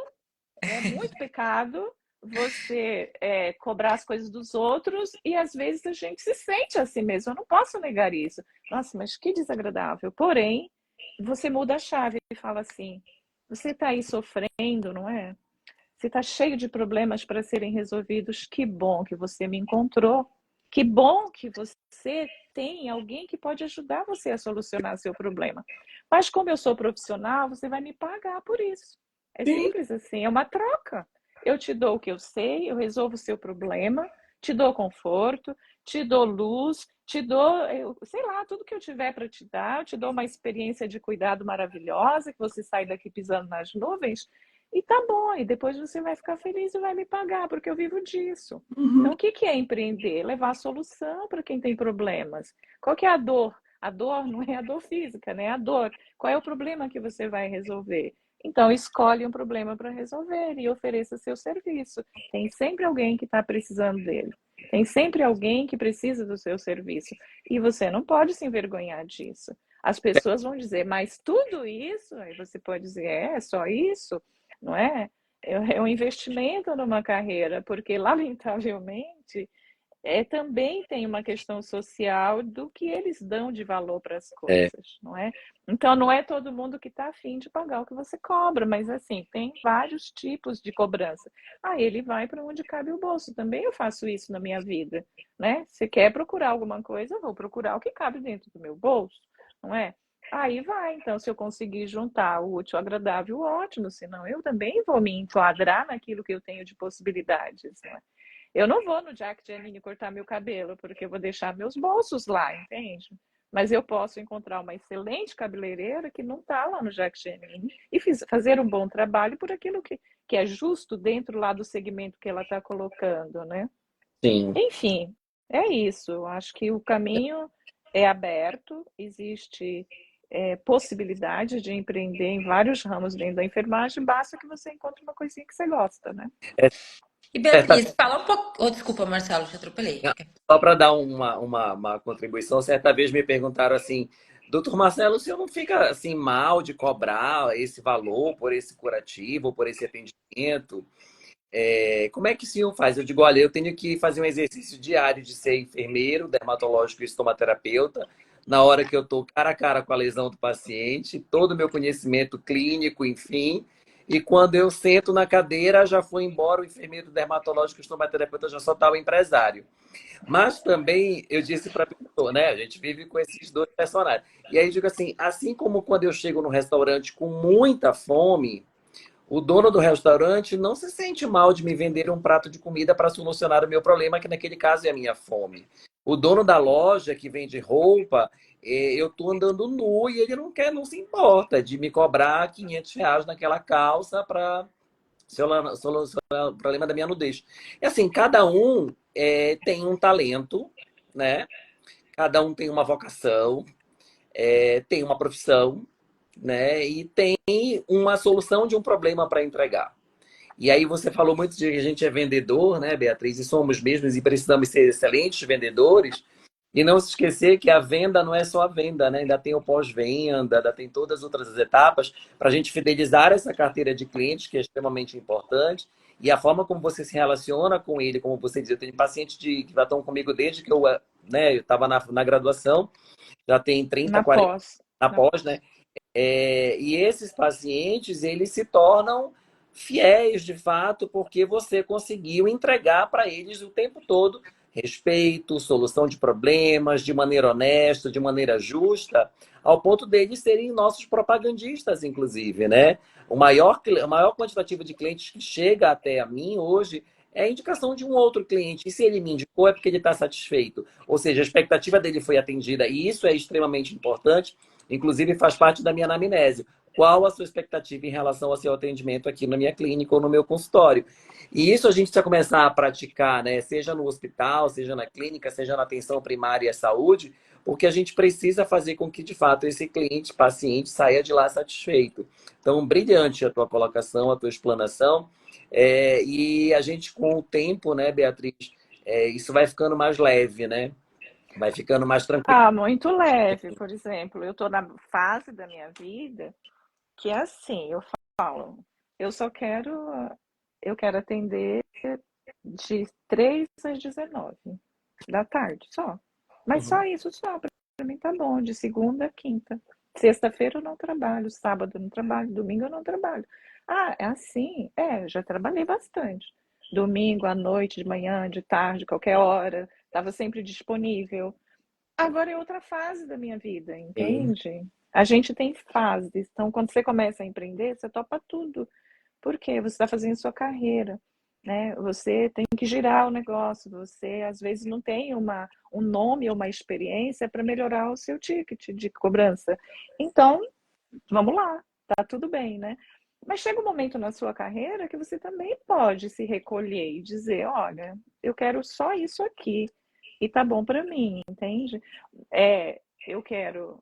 né? Muito pecado você cobrar as coisas dos outros e às vezes a gente se sente assim mesmo. Eu não posso negar isso. Nossa, mas que desagradável. Porém, você muda a chave e fala assim: você está aí sofrendo, não é? Você está cheio de problemas para serem resolvidos. Que bom que você me encontrou. Que bom que você tem alguém que pode ajudar você a solucionar seu problema. Mas como eu sou profissional, você vai me pagar por isso. É simples assim, é uma troca. Eu te dou o que eu sei, eu resolvo o seu problema, te dou conforto, te dou luz, te dou, sei lá, tudo que eu tiver para te dar, eu te dou uma experiência de cuidado maravilhosa, que você sai daqui pisando nas nuvens, e tá bom, e depois você vai ficar feliz e vai me pagar, porque eu vivo disso. Então, o que é empreender? Levar a solução para quem tem problemas. Qual que é a dor? A dor não é a dor física, né? A dor. Qual é o problema que você vai resolver? Então, escolhe um problema para resolver e ofereça seu serviço. Tem sempre alguém que está precisando dele. Tem sempre alguém que precisa do seu serviço. E você não pode se envergonhar disso. As pessoas vão dizer, mas tudo isso? Aí você pode dizer, só isso? Não é? É um investimento numa carreira, porque, lamentavelmente, também tem uma questão social do que eles dão de valor para as É, coisas, não é? Então, não é todo mundo que está afim de pagar o que você cobra, mas assim, tem vários tipos de cobrança. Ah, ele vai para onde cabe o bolso. Também eu faço isso na minha vida, né? Se quer procurar alguma coisa, eu vou procurar o que cabe dentro do meu bolso, não é? Aí vai, então, se eu conseguir juntar o útil ao agradável, ótimo, senão eu também vou me enquadrar naquilo que eu tenho de possibilidades, não é? Eu não vou no Jack Gemini cortar meu cabelo, porque eu vou deixar meus bolsos lá, entende? Mas eu posso encontrar uma excelente cabeleireira que não está lá no Jack Gemini e fazer um bom trabalho por aquilo que é justo dentro lá do segmento que ela está colocando, né? sim. Enfim, é isso. Eu acho que o caminho é aberto, existe possibilidade de empreender em vários ramos dentro da enfermagem, basta que você encontre uma coisinha que você gosta, né? É, E certa Beatriz, fala um pouco. Oh, desculpa, Marcelo, te atropelei. Só para dar uma contribuição, certa vez me perguntaram assim, doutor Marcelo, o senhor não fica assim mal de cobrar esse valor por esse curativo, por esse atendimento? Como é que o senhor faz? Eu digo, olha, eu tenho que fazer um exercício diário de ser enfermeiro, dermatológico e estomaterapeuta, na hora que eu estou cara a cara com a lesão do paciente, todo o meu conhecimento clínico, enfim. E quando eu sento na cadeira, já foi embora o enfermeiro dermatológico e estomaterapeuta, já só está o empresário. Mas também eu disse para a pessoa, né? A gente vive com esses dois personagens. E aí eu digo assim como quando eu chego no restaurante com muita fome, o dono do restaurante não se sente mal de me vender um prato de comida para solucionar o meu problema, que naquele caso é a minha fome. O dono da loja que vende roupa, eu tô andando nu e ele não quer, não se importa de me cobrar R$ 500 naquela calça para solucionar o problema da minha nudez. E assim, cada um tem um talento, né? Cada um tem uma vocação, tem uma profissão, né? E tem uma solução de um problema para entregar. E aí você falou muito de que a gente é vendedor, né, Beatriz? E somos mesmos e precisamos ser excelentes vendedores. E não se esquecer que a venda não é só a venda, né? Ainda tem o pós-venda, ainda tem todas as outras etapas para a gente fidelizar essa carteira de clientes, que é extremamente importante. E a forma como você se relaciona com ele, como você diz, eu tenho pacientes que já estão comigo desde que eu estava na graduação, já tem 30, Na 40 pós. na pós, né? E esses pacientes, eles se tornam fiéis de fato, porque você conseguiu entregar para eles o tempo todo respeito, solução de problemas, de maneira honesta, de maneira justa, ao ponto deles serem nossos propagandistas, inclusive, né? A maior quantitativo de clientes que chega até a mim hoje é a indicação de um outro cliente. E se ele me indicou, é porque ele está satisfeito. Ou seja, a expectativa dele foi atendida, e isso é extremamente importante. Inclusive, faz parte da minha anamnese. Qual a sua expectativa em relação ao seu atendimento aqui na minha clínica ou no meu consultório? E isso a gente precisa começar a praticar, né? Seja no hospital, seja na clínica, seja na atenção primária à saúde, porque a gente precisa fazer com que, de fato, esse cliente, paciente, saia de lá satisfeito. Então, brilhante a tua colocação, a tua explanação. E a gente, com o tempo, né, Beatriz, isso vai ficando mais leve, né? Vai ficando mais tranquilo. Ah, muito leve, por exemplo. Eu estou na fase da minha vida que é assim, eu falo, eu só quero, eu quero atender de 3 às 19 da tarde, só. Mas só Uhum. isso, só. Para mim tá bom, de segunda a quinta. Sexta-feira eu não trabalho, sábado eu não trabalho, domingo eu não trabalho. Ah, é assim? É, já trabalhei bastante. Domingo, à noite, de manhã, de tarde, qualquer hora, estava sempre disponível. Agora é outra fase da minha vida, Sim. entende? A gente tem fases, então quando você começa a empreender, você topa tudo. Por quê? Você está fazendo sua carreira, né? Você tem que girar o negócio, você às vezes não tem um nome ou uma experiência para melhorar o seu ticket de cobrança. Então, vamos lá, tá tudo bem, né? Mas chega um momento na sua carreira que você também pode se recolher e dizer, olha, eu quero só isso aqui e tá bom para mim, entende? Eu quero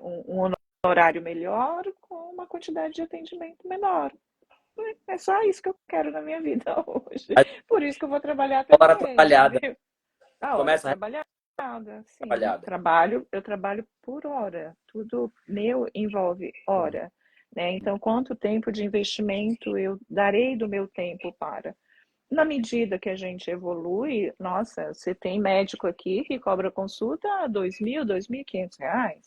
um honorário melhor com uma quantidade de atendimento menor. É só isso que eu quero na minha vida hoje. A Por isso que eu vou trabalhar até hora morrer, trabalhada. entendeu? A hora Começa a trabalhada, sim. trabalhada. Eu trabalho por hora. Tudo meu envolve hora. Né? Então, quanto tempo de investimento eu darei do meu tempo para? na medida que a gente evolui, nossa, você tem médico aqui que cobra consulta a R$ 2.000, R$ 2.500.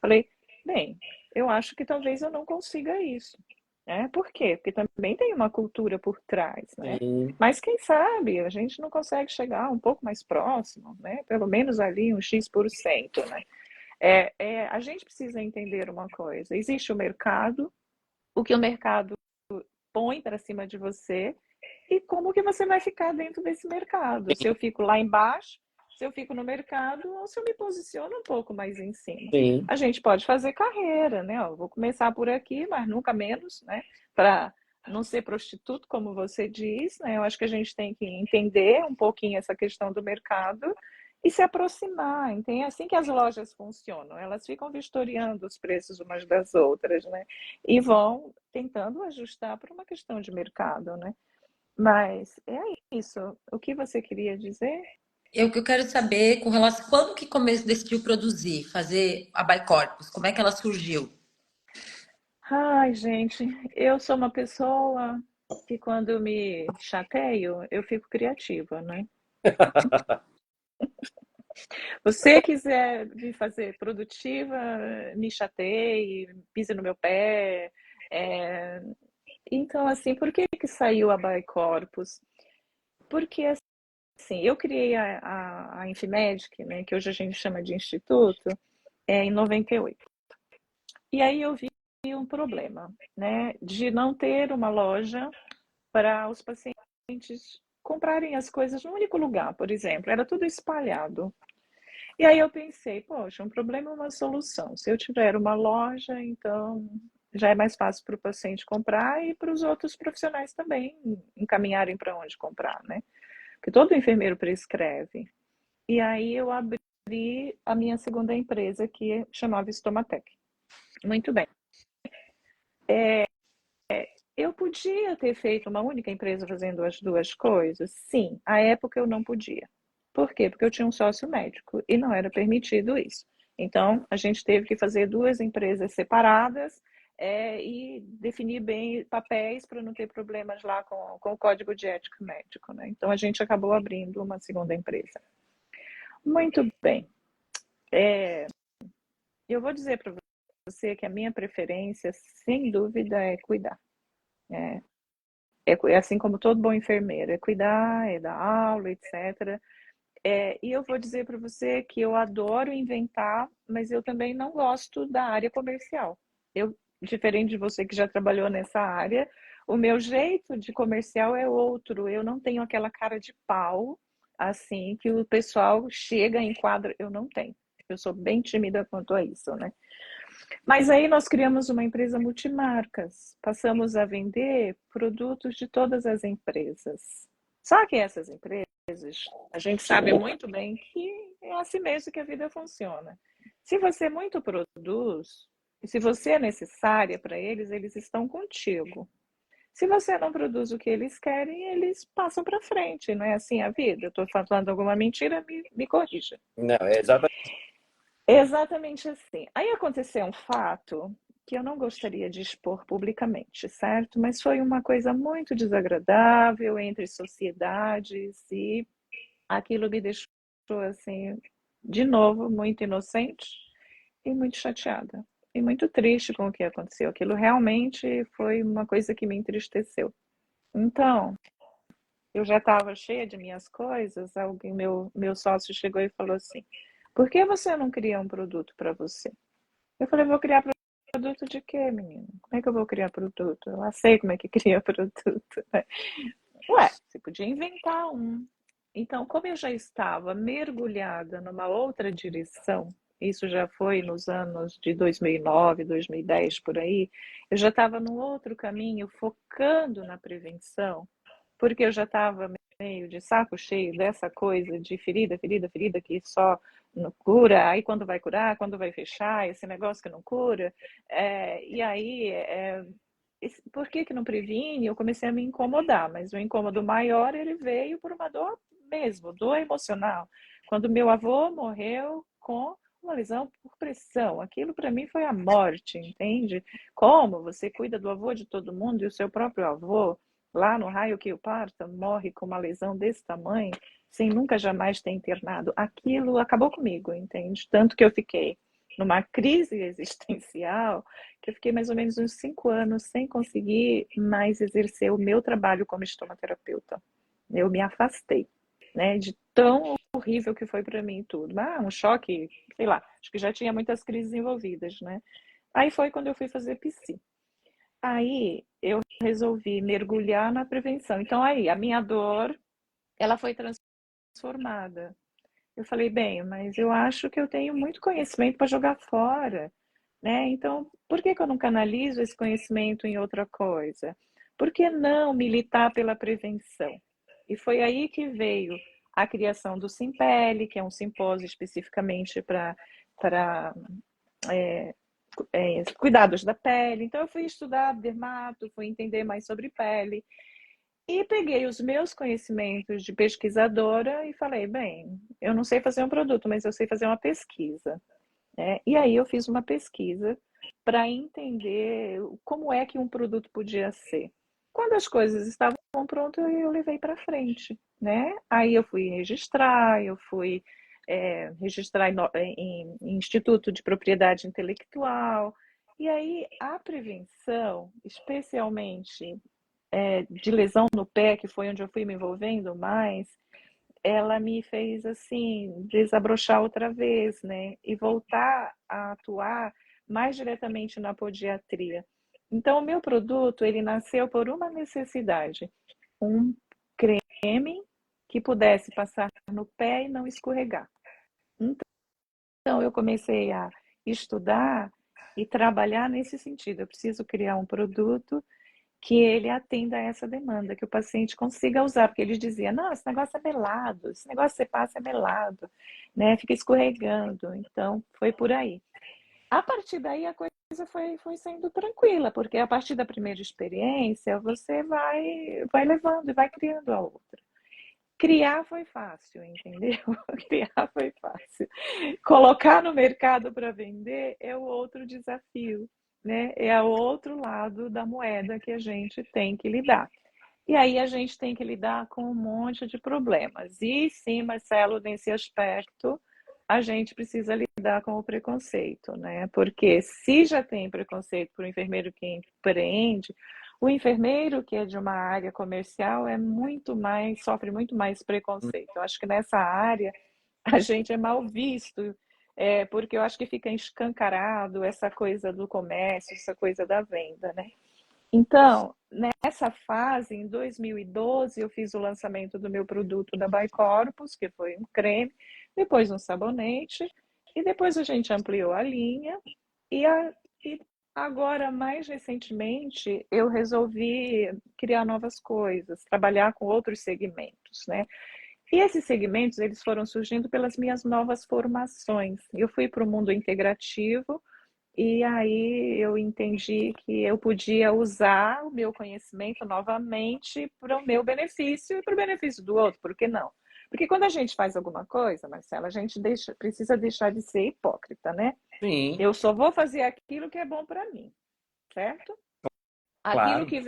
Falei, bem, eu acho que talvez eu não consiga isso. Né? Por quê? Porque também tem uma cultura por trás, né? Sim, Mas quem sabe a gente não consegue chegar um pouco mais próximo, né? Pelo menos ali um X%, né? A gente precisa entender uma coisa: existe o mercado, o que o mercado põe para cima de você e como que você vai ficar dentro desse mercado. Se eu fico lá embaixo, se eu fico no mercado ou se eu me posiciono um pouco mais em cima. sim. A gente pode fazer carreira, né? Ó, vou começar por aqui, mas nunca menos, né? Para não ser prostituto, como você diz, né? Eu acho que a gente tem que entender um pouquinho essa questão do mercado e se aproximar. Então, é assim que as lojas funcionam. Elas ficam vistoriando os preços umas das outras, né? E vão tentando ajustar para uma questão de mercado, né? Mas é isso. O que você queria dizer? Eu quero saber com relação quando que decidiu produzir, fazer a Bicorpus, como é que ela surgiu? Ai, gente, eu sou uma pessoa que quando eu me chateio, eu fico criativa, né? Você quiser me fazer produtiva, me chateie, pise no meu pé. é, Então, assim, por que que saiu a Bicorpus? Porque, assim, eu criei a Infimedic, né, que hoje a gente chama de Instituto, em 98. E aí eu vi um problema, né, de não ter uma loja para os pacientes comprarem as coisas num único lugar, por exemplo, era tudo espalhado. E aí eu pensei, poxa, um problema é uma solução. Se eu tiver uma loja, então já é mais fácil para o paciente comprar e para os outros profissionais também encaminharem para onde comprar, né? Porque todo enfermeiro prescreve. E aí eu abri a minha segunda empresa, que chamava Stomatec. Muito bem. Eu podia ter feito uma única empresa fazendo as duas coisas? Sim, à época eu não podia. Por quê? Porque eu tinha um sócio médico e não era permitido isso. Então, a gente teve que fazer duas empresas separadas e definir bem papéis para não ter problemas lá com o código de ética médico, né? Então, a gente acabou abrindo uma segunda empresa. Muito bem. Eu vou dizer para você que a minha preferência, sem dúvida, é cuidar. É, é assim como todo bom enfermeiro, é cuidar, é dar aula, etc. E eu vou dizer para você que eu adoro inventar, mas eu também não gosto da área comercial. Eu, diferente de você que já trabalhou nessa área, o meu jeito de comercial é outro. Eu não tenho aquela cara de pau, assim, que o pessoal chega, enquadra. Eu não tenho. Eu sou bem tímida quanto a isso, né? Mas aí nós criamos uma empresa multimarcas, passamos a vender produtos de todas as empresas. Só que essas empresas, a gente sabe muito bem que é assim mesmo que a vida funciona. Se você muito produz, e se você é necessária para eles, eles estão contigo. Se você não produz o que eles querem, eles passam para frente. Não é assim a vida? Eu estou falando alguma mentira, me corrija. Não, é exatamente. Exatamente assim. Aí aconteceu um fato que eu não gostaria de expor publicamente, certo? Mas foi uma coisa muito desagradável entre sociedades e aquilo me deixou assim, de novo, muito inocente e muito chateada. E muito triste com o que aconteceu. Aquilo realmente foi uma coisa que me entristeceu. Então, eu já estava cheia de minhas coisas, alguém, meu sócio chegou e falou assim: por que você não cria um produto para você? Eu falei: vou criar produto de quê, menino? Como é que eu vou criar produto? Eu lá sei como é que cria produto. Ué, você podia inventar um. Então, como eu já estava mergulhada numa outra direção, isso já foi nos anos de 2009, 2010, por aí, eu já estava num outro caminho, focando na prevenção, porque eu já estava meio de saco cheio dessa coisa de ferida, ferida, ferida, que só não cura, aí quando vai curar, quando vai fechar, esse negócio que não cura. E aí, por que que não previne? Eu comecei a me incomodar, mas o incômodo maior ele veio por uma dor mesmo, dor emocional. Quando meu avô morreu com uma lesão por pressão, aquilo para mim foi a morte, entende? Como você cuida do avô de todo mundo e o seu próprio avô lá no raio que o parta, morre com uma lesão desse tamanho, sem nunca jamais ter internado. Aquilo acabou comigo, entende? Tanto que eu fiquei numa crise existencial, que eu fiquei mais ou menos uns 5 anos sem conseguir mais exercer o meu trabalho como estomaterapeuta. Eu me afastei, né, de tão horrível que foi para mim tudo. Um choque, sei lá, acho que já tinha muitas crises envolvidas, né? Aí foi quando eu fui fazer psi. Aí eu resolvi mergulhar na prevenção. Então aí a minha dor, ela foi transformada. Eu falei, bem, mas eu acho que eu tenho muito conhecimento para jogar fora, né? Então, por que que eu não canalizo esse conhecimento em outra coisa? Por que não militar pela prevenção? E foi aí que veio a criação do Simpele, que é um simpósio especificamente para cuidados da pele. Então, eu fui estudar dermato, fui entender mais sobre pele. E peguei os meus conhecimentos de pesquisadora e falei, bem, eu não sei fazer um produto, mas eu sei fazer uma pesquisa, né? E aí eu fiz uma pesquisa para entender como é que um produto podia ser. Quando as coisas estavam prontas, eu levei para frente, né? Aí eu fui registrar, eu fui registrar em Instituto de Propriedade Intelectual. E aí a prevenção, especialmente de lesão no pé, que foi onde eu fui me envolvendo mais, ela me fez assim desabrochar outra vez, né? E voltar a atuar mais diretamente na podiatria. Então, o meu produto, ele nasceu por uma necessidade, um creme que pudesse passar no pé e não escorregar. Então, eu comecei a estudar e trabalhar nesse sentido. Eu preciso criar um produto que ele atenda a essa demanda, que o paciente consiga usar, porque ele dizia, não, esse negócio é melado, esse negócio que você passa é melado, né? Fica escorregando. Então, foi por aí. A partir daí a coisa foi sendo tranquila, porque a partir da primeira experiência você vai levando e vai criando a outra. Criar foi fácil, entendeu? Criar foi fácil. Colocar no mercado para vender é o outro desafio, né? É o outro lado da moeda que a gente tem que lidar. E aí a gente tem que lidar com um monte de problemas. E sim, Marcelo, nesse aspecto, a gente precisa lidar com o preconceito, né? Porque se já tem preconceito por um enfermeiro que empreende, o enfermeiro que é de uma área comercial sofre muito mais preconceito. Eu acho que nessa área a gente é mal visto, porque eu acho que fica escancarado essa coisa do comércio, essa coisa da venda, né? Então, nessa fase, em 2012, eu fiz o lançamento do meu produto da Bicorpus, que foi um creme, depois um sabonete, e depois a gente ampliou a linha, e, e agora, mais recentemente, eu resolvi criar novas coisas, trabalhar com outros segmentos, né? E esses segmentos, eles foram surgindo pelas minhas novas formações. Eu fui para o mundo integrativo, e aí eu entendi que eu podia usar o meu conhecimento novamente para o meu benefício e para o benefício do outro, por que não? Porque quando a gente faz alguma coisa, Marcela, a gente precisa deixar de ser hipócrita, né? Sim, Eu só vou fazer aquilo que é bom para mim, certo? Aquilo claro. que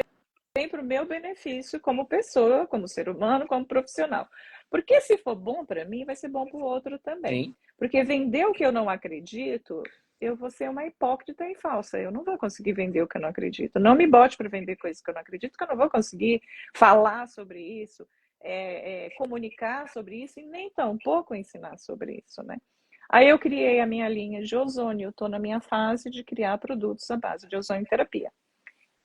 vem para o meu benefício como pessoa, como ser humano, como profissional. Porque se for bom para mim, vai ser bom para o outro também. Sim, Porque vender o que eu não acredito, eu vou ser uma hipócrita e falsa. Eu não vou conseguir vender o que eu não acredito. Não me bote para vender coisas que eu não acredito, que eu não vou conseguir falar sobre isso, comunicar sobre isso e nem tampouco ensinar sobre isso, né? Aí eu criei a minha linha de ozônio. Estou na minha fase de criar produtos à base de ozonioterapia.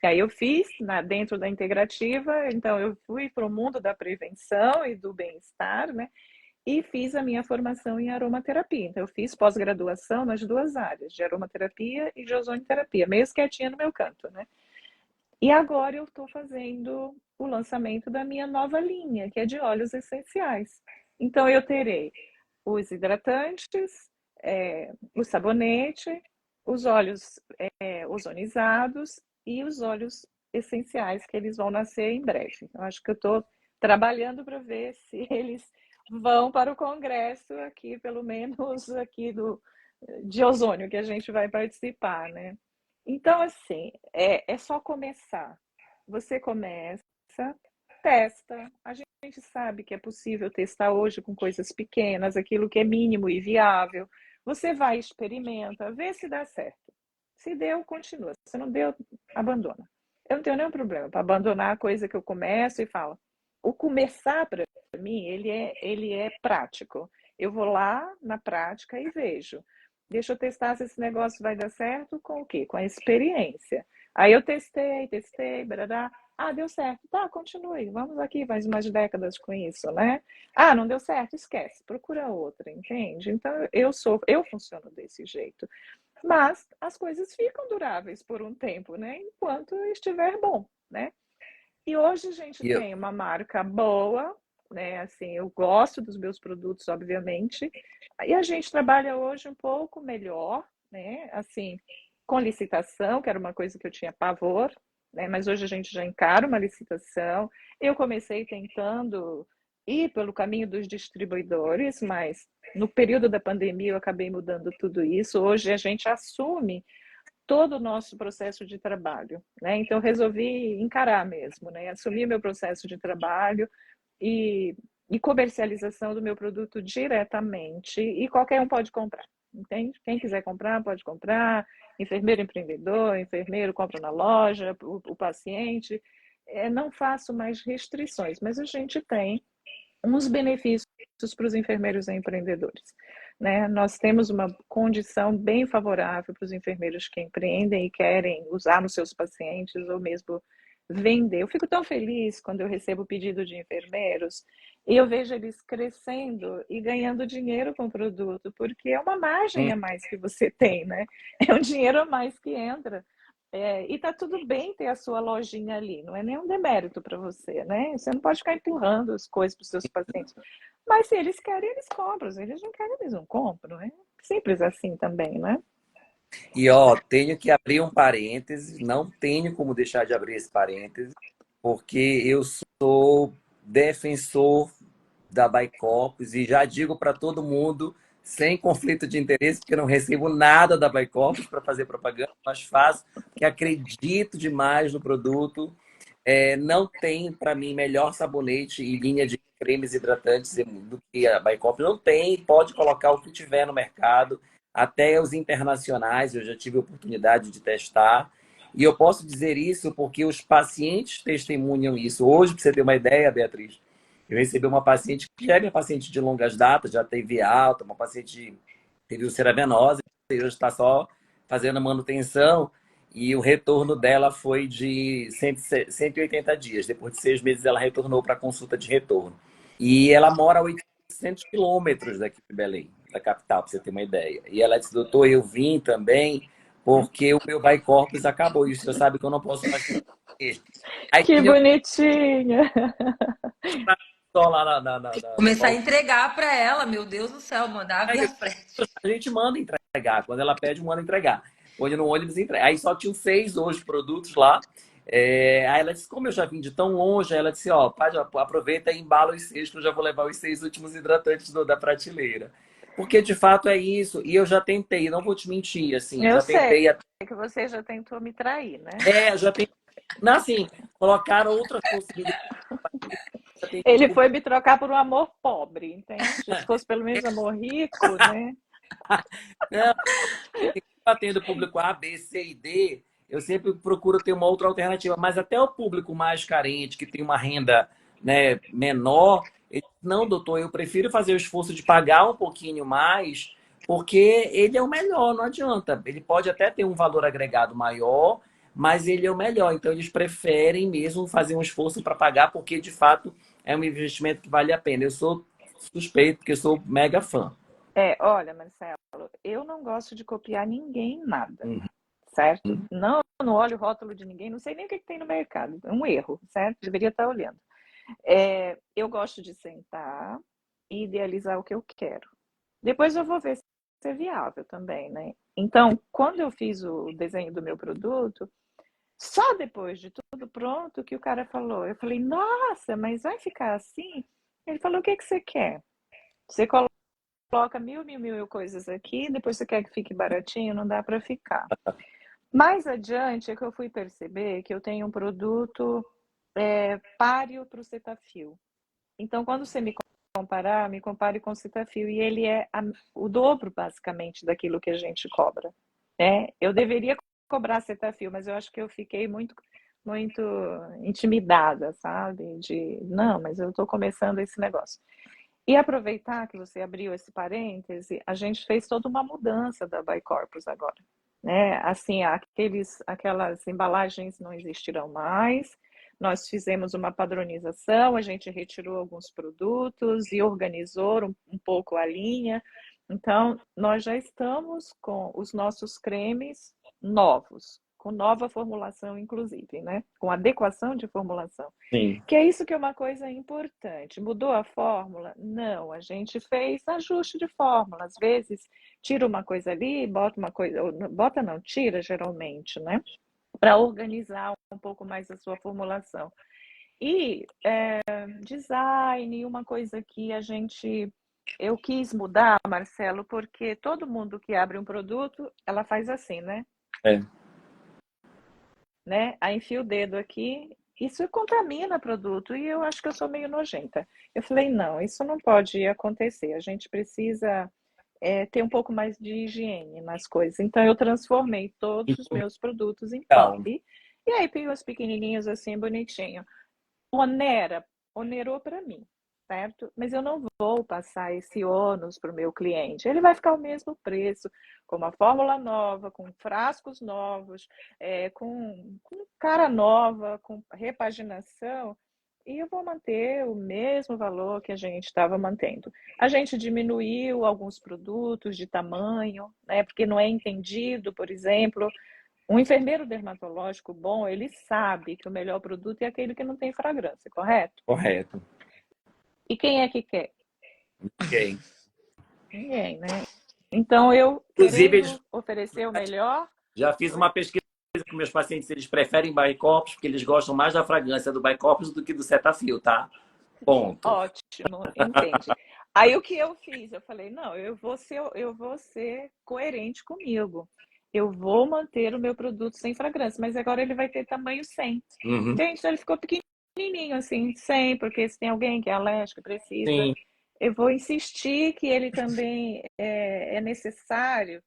E aí eu fiz dentro da integrativa, então eu fui para o mundo da prevenção e do bem-estar, né? E fiz a minha formação em aromaterapia. Então eu fiz pós-graduação nas duas áreas, de aromaterapia e de ozonioterapia, mesmo quietinha no meu canto, né? E agora eu estou fazendo o lançamento da minha nova linha, que é de óleos essenciais. Então eu terei os hidratantes, o sabonete, os óleos ozonizados e os óleos essenciais, que eles vão nascer em breve. Eu acho que eu estou trabalhando para ver se eles vão para o congresso aqui, pelo menos aqui de ozônio, que a gente vai participar, né? Então, assim, é só começar. Você começa, começa, testa. A gente sabe que é possível testar hoje com coisas pequenas, aquilo que é mínimo e viável. Você vai, experimenta, vê se dá certo. Se deu, continua. Se não deu, abandona. Eu não tenho nenhum problema para abandonar a coisa que eu começo e falo. O começar, para mim, ele é prático. Eu vou lá na prática e vejo. Deixa eu testar se esse negócio vai dar certo com o quê? Com a experiência. Aí eu testei, barará. Ah, deu certo. Tá, continue. Vamos aqui mais umas décadas com isso, né? Ah, não deu certo, esquece. Procura outra, entende? Então eu funciono desse jeito. Mas as coisas ficam duráveis por um tempo, né? Enquanto estiver bom, né? E hoje a gente E eu, tem uma marca boa, né? Assim, eu gosto dos meus produtos, obviamente, e a gente trabalha hoje um pouco melhor, né? Assim, com licitação, que era uma coisa que eu tinha pavor, né? Mas hoje a gente já encara uma licitação. Eu comecei tentando ir pelo caminho dos distribuidores, mas no período da pandemia eu acabei mudando tudo isso. Hoje a gente assume todo o nosso processo de trabalho, né? Então resolvi encarar mesmo, né? Assumir meu processo de trabalho e, e comercialização do meu produto diretamente e qualquer um pode comprar, entende? Quem quiser comprar pode comprar, enfermeiro empreendedor, enfermeiro compra na loja, o paciente. Não faço mais restrições, mas a gente tem uns benefícios para os enfermeiros e empreendedores. Né? Nós temos uma condição bem favorável para os enfermeiros que empreendem e querem usar nos seus pacientes ou mesmo vender. Eu fico tão feliz quando eu recebo pedido de enfermeiros e eu vejo eles crescendo e ganhando dinheiro com o produto, porque é uma margem hum, a mais que você tem, né? É um dinheiro a mais que entra. E tá tudo bem ter a sua lojinha ali, não é nenhum demérito para você, né? Você não pode ficar empurrando as coisas para os seus pacientes. Mas se eles querem, eles compram. Se eles não querem, eles não compram. É simples assim também, né? e ó, tenho que abrir um parêntese, não tenho como deixar de abrir esse parêntese, porque eu sou defensor da Baicopos e já digo para todo mundo, sem conflito de interesse, porque eu não recebo nada da Baicopos para fazer propaganda, mas faço, porque acredito demais no produto. Não tem, para mim, melhor sabonete e linha de cremes hidratantes do que a Baicop. Não tem, pode colocar o que tiver no mercado, até os internacionais, eu já tive a oportunidade de testar. E eu posso dizer isso porque os pacientes testemunham isso. Hoje, para você ter uma ideia, Beatriz, eu recebi uma paciente que já é minha paciente de longas datas, já teve alta, uma paciente que teve úlcera venosa, e hoje está só fazendo manutenção. E o retorno dela foi de 180 dias. Depois de 6 meses, ela retornou para a consulta de retorno. E ela mora a 800 quilômetros daqui de Belém, da capital, para você ter uma ideia. E ela disse, doutor, eu vim também porque o meu Bicorpus acabou. E o senhor sabe que eu não posso mais ter. Aí Que tinha bonitinha! só lá no Começar a balcão. entregar para ela, meu Deus do céu, mandar via frete. A gente manda entregar. Quando ela pede, manda entregar. Põe no ônibus e entrega. Aí só tinham 6 hoje produtos lá. Aí ela disse, como eu já vim de tão longe, aí ela disse, ó, pai, aproveita e embala os 6, que eu já vou levar os 6 últimos hidratantes da prateleira. Porque de fato é isso. E eu já tentei, não vou te mentir, assim, eu Eu já sei tentei. que você já tentou me trair, né? Já tentei. Não, assim, colocaram outras possibilidades. Já tentei, Ele tipo, foi me trocar por um amor pobre, entende? Se fosse pelo menos amor rico, né? não, atendo o público A, B, C e D, eu sempre procuro ter uma outra alternativa. Mas até o público mais carente, que tem uma renda, né, menor, ele, não, doutor, eu prefiro fazer o esforço de pagar um pouquinho mais, porque ele é o melhor, não adianta. Ele pode até ter um valor agregado maior, mas ele é o melhor. Então, eles preferem mesmo fazer um esforço para pagar, porque de fato é um investimento que vale a pena. Eu sou suspeito, porque eu sou mega fã. Olha, Marcelo, eu não gosto de copiar ninguém nada, Uhum. certo? Não olho o rótulo de ninguém, não sei nem o que tem no mercado. É um erro, certo? Deveria estar olhando. Eu gosto de sentar e idealizar o que eu quero. Depois eu vou ver se é viável também, né? Então, quando eu fiz o desenho do meu produto, só depois de tudo pronto que o cara falou. Eu falei, nossa, mas vai ficar assim? Ele falou, o que que você quer? Você coloca mil coisas aqui, depois você quer que fique baratinho, não dá para ficar. Mais adiante é que eu fui perceber que eu tenho um produto páreo para o Cetaphil. Então, quando você me comparar, me compare com o Cetaphil. E ele é o dobro, basicamente, daquilo que a gente cobra. Né? Eu deveria cobrar Cetaphil, mas eu acho que eu fiquei muito intimidada, sabe? Não, mas eu estou começando esse negócio. E aproveitar que você abriu esse parêntese, a gente fez toda uma mudança da Bicorpus agora. Né? Assim, aquelas embalagens não existirão mais. Nós fizemos uma padronização, a gente retirou alguns produtos e organizou um pouco a linha. Então, nós já estamos com os nossos cremes novos, com nova formulação, inclusive, né? Com adequação de formulação. Sim. Que é isso que é uma coisa importante. Mudou a fórmula? Não, a gente fez ajuste de fórmula. Às vezes, tira uma coisa ali, bota uma coisa... Bota não, tira geralmente, né? Para organizar um pouco mais a sua formulação. E design, uma coisa que eu quis mudar, Marcelo, porque todo mundo que abre um produto, ela faz assim, né? Né? Aí enfia o dedo aqui, isso contamina produto, e eu acho que eu sou meio nojenta. Eu falei, não, isso não pode acontecer, a gente precisa ter um pouco mais de higiene nas coisas. Então, eu transformei todos os meus produtos em pop. E aí, peguei os pequenininhos assim, bonitinho. Onerou para mim, certo? Mas eu não vou passar esse ônus para o meu cliente. Ele vai ficar o mesmo preço, com uma fórmula nova, com frascos novos, com cara nova, com repaginação. E eu vou manter o mesmo valor que a gente estava mantendo. A gente diminuiu alguns produtos de tamanho, né, porque não é entendido, por exemplo, um enfermeiro dermatológico bom, ele sabe que o melhor produto é aquele que não tem fragrância, correto? Correto. E quem é que quer? Ninguém. Ninguém, né? Então, eu Inclusive, querendo oferecer o melhor... já fiz uma pesquisa com meus pacientes, eles preferem Bicorpus porque eles gostam mais da fragrância do Bicorpus do que do Cetaphil, tá? Ponto. Ótimo, entende. Aí o que eu fiz? Eu falei, não, eu vou ser coerente comigo. Eu vou manter o meu produto sem fragrância, mas agora ele vai ter tamanho 100. Uhum. Entende? Então ele ficou pequenininho assim, 100, porque se tem alguém que é alérgico, precisa. Sim. Eu vou insistir que ele também é necessário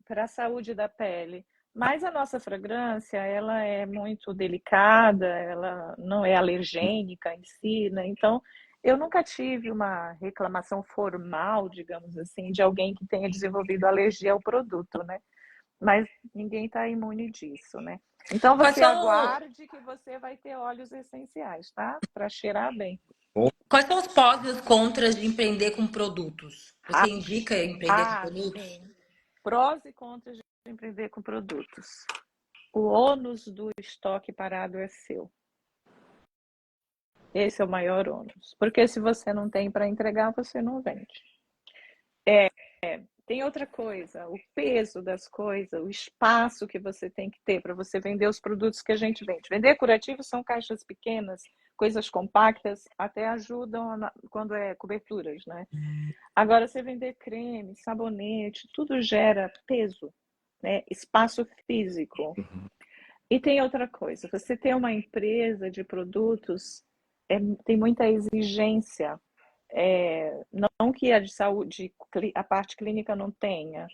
para a saúde da pele. Mas a nossa fragrância, ela é muito delicada, ela não é alergênica em si, né? Então, eu nunca tive uma reclamação formal, digamos assim, de alguém que tenha desenvolvido alergia ao produto, né? Mas ninguém está imune disso, né? Então, Quais você são, aguarde que você vai ter óleos essenciais, tá? Para cheirar bem. quais são os pós e os contras de empreender com produtos? Você indica empreender com produtos? Sim. Prós e contras de empreender com produtos. O ônus do estoque parado é seu. Esse é o maior ônus. Porque se você não tem para entregar, você não vende. Tem outra coisa, o peso das coisas, o espaço que você tem que ter para você vender os produtos que a gente vende. Vender curativos são caixas pequenas, coisas compactas, até ajudam quando é coberturas, né? Agora, você vender creme, sabonete, tudo gera peso, né? Espaço físico. E tem outra coisa, você tem uma empresa de produtos, tem muita exigência. Não que a de saúde, a parte clínica não tenha,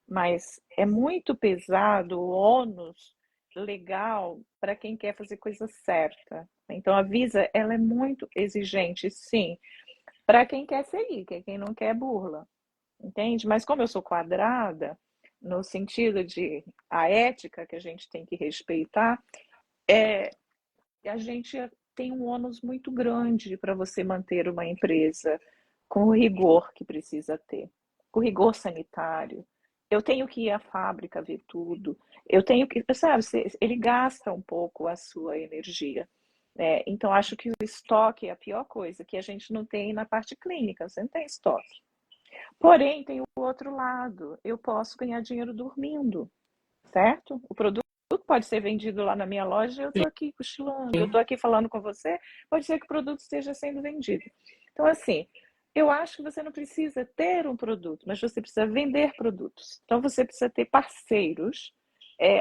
mas é muito pesado o ônus legal para quem quer fazer coisa certa. Então, a Visa, ela é muito exigente, sim, para quem quer seguir, que é quem não quer burla, entende? Mas como eu sou quadrada, no sentido de a ética que a gente tem que respeitar, a gente tem um ônus muito grande para você manter uma empresa com o rigor que precisa ter, com o rigor sanitário. Eu tenho que ir à fábrica ver tudo. Eu tenho que, sabe, ele gasta um pouco a sua energia. Né? Então, acho que o estoque é a pior coisa, que a gente não tem na parte clínica, você não tem estoque. Porém, tem o outro lado, eu posso ganhar dinheiro dormindo, certo? O produto pode ser vendido lá na minha loja, eu estou aqui cochilando, eu estou aqui falando com você, pode ser que o produto esteja sendo vendido. Então, assim, eu acho que você não precisa ter um produto, mas você precisa vender produtos. Então, você precisa ter parceiros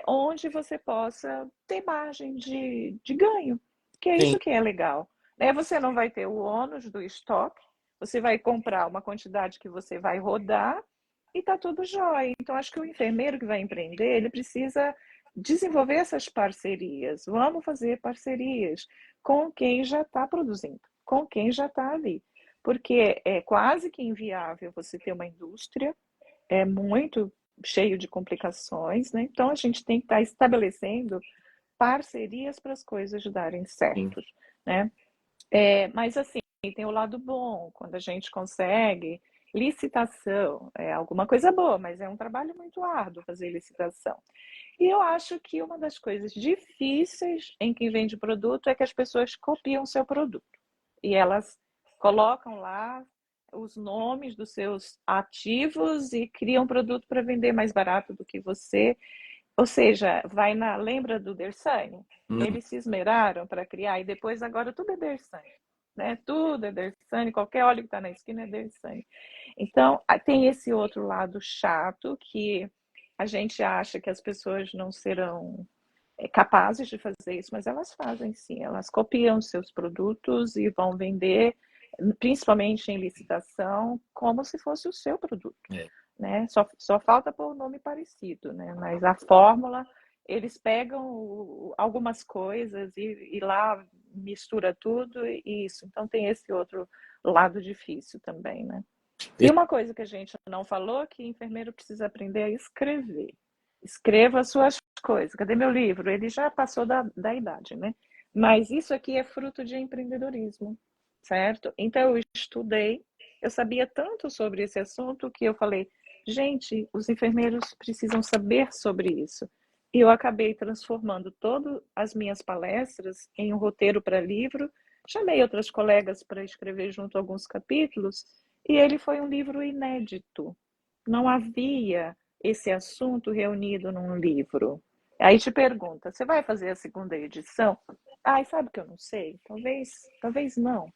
onde você possa ter margem de ganho. que é Sim. isso que é legal. Né? Você não vai ter o ônus do estoque, você vai comprar uma quantidade que você vai rodar e está tudo jóia. Então, acho que o enfermeiro que vai empreender, ele precisa desenvolver essas parcerias. Vamos fazer parcerias com quem já está produzindo, com quem já está ali. Porque é quase que inviável você ter uma indústria, é muito cheio de complicações, né? Então, a gente tem que estar estabelecendo parcerias para as coisas darem Sim. certo, né? Mas assim, tem o lado bom, quando a gente consegue licitação, é alguma coisa boa, mas é um trabalho muito árduo fazer licitação. E eu acho que uma das coisas difíceis em quem vende produto é que as pessoas copiam o seu produto. E elas colocam lá os nomes dos seus ativos e criam produto para vender mais barato do que você. Ou seja, lembra do Dersane? Hum. Eles se esmeraram para criar e depois agora tudo é Dersane, né? Tudo é Dersane, qualquer óleo que está na esquina é Dersane. Então, tem esse outro lado chato que a gente acha que as pessoas não serão capazes de fazer isso, mas elas fazem sim, elas copiam seus produtos e vão vender, principalmente em licitação, como se fosse o seu produto. É. Né? Só falta pôr o nome parecido, né? Mas a fórmula, eles pegam algumas coisas e lá mistura tudo e isso. Então tem esse outro lado difícil também, né? E uma coisa que a gente não falou, que enfermeiro precisa aprender a escrever. Escreva as suas coisas. Cadê meu livro? Ele já passou da idade, né? Mas isso aqui é fruto de empreendedorismo, certo? Então eu estudei, eu sabia tanto sobre esse assunto que eu falei, gente, os enfermeiros precisam saber sobre isso. E eu acabei transformando todas as minhas palestras em um roteiro para livro, chamei outras colegas para escrever junto alguns capítulos, e ele foi um livro inédito. Não havia esse assunto reunido num livro. Aí te pergunta, você vai fazer a segunda edição? Ai, sabe que eu não sei? Talvez não.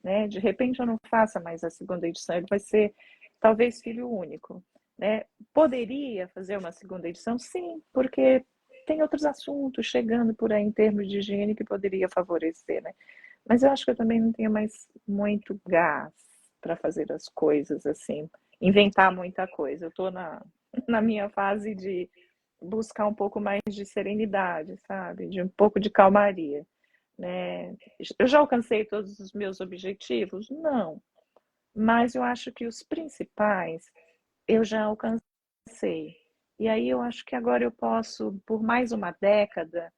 Né? De repente eu não faça mais a segunda edição, ele vai ser talvez filho único. Né? Poderia fazer uma segunda edição? Sim, porque tem outros assuntos chegando por aí em termos de higiene que poderia favorecer. Né? Mas eu acho que eu também não tenho mais muito gás para fazer as coisas assim, inventar muita coisa. Eu estou na minha fase de buscar um pouco mais de serenidade, sabe? De um pouco de calmaria, né? Eu já alcancei todos os meus objetivos? Não, mas eu acho que os principais eu já alcancei. E aí eu acho que agora eu posso, por mais uma década,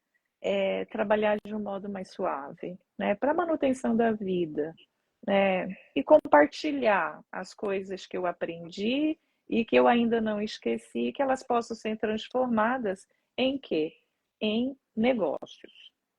trabalhar de um modo mais suave, né? Para a manutenção da vida, né? E compartilhar as coisas que eu aprendi e que eu ainda não esqueci, que elas possam ser transformadas em quê? Em negócios.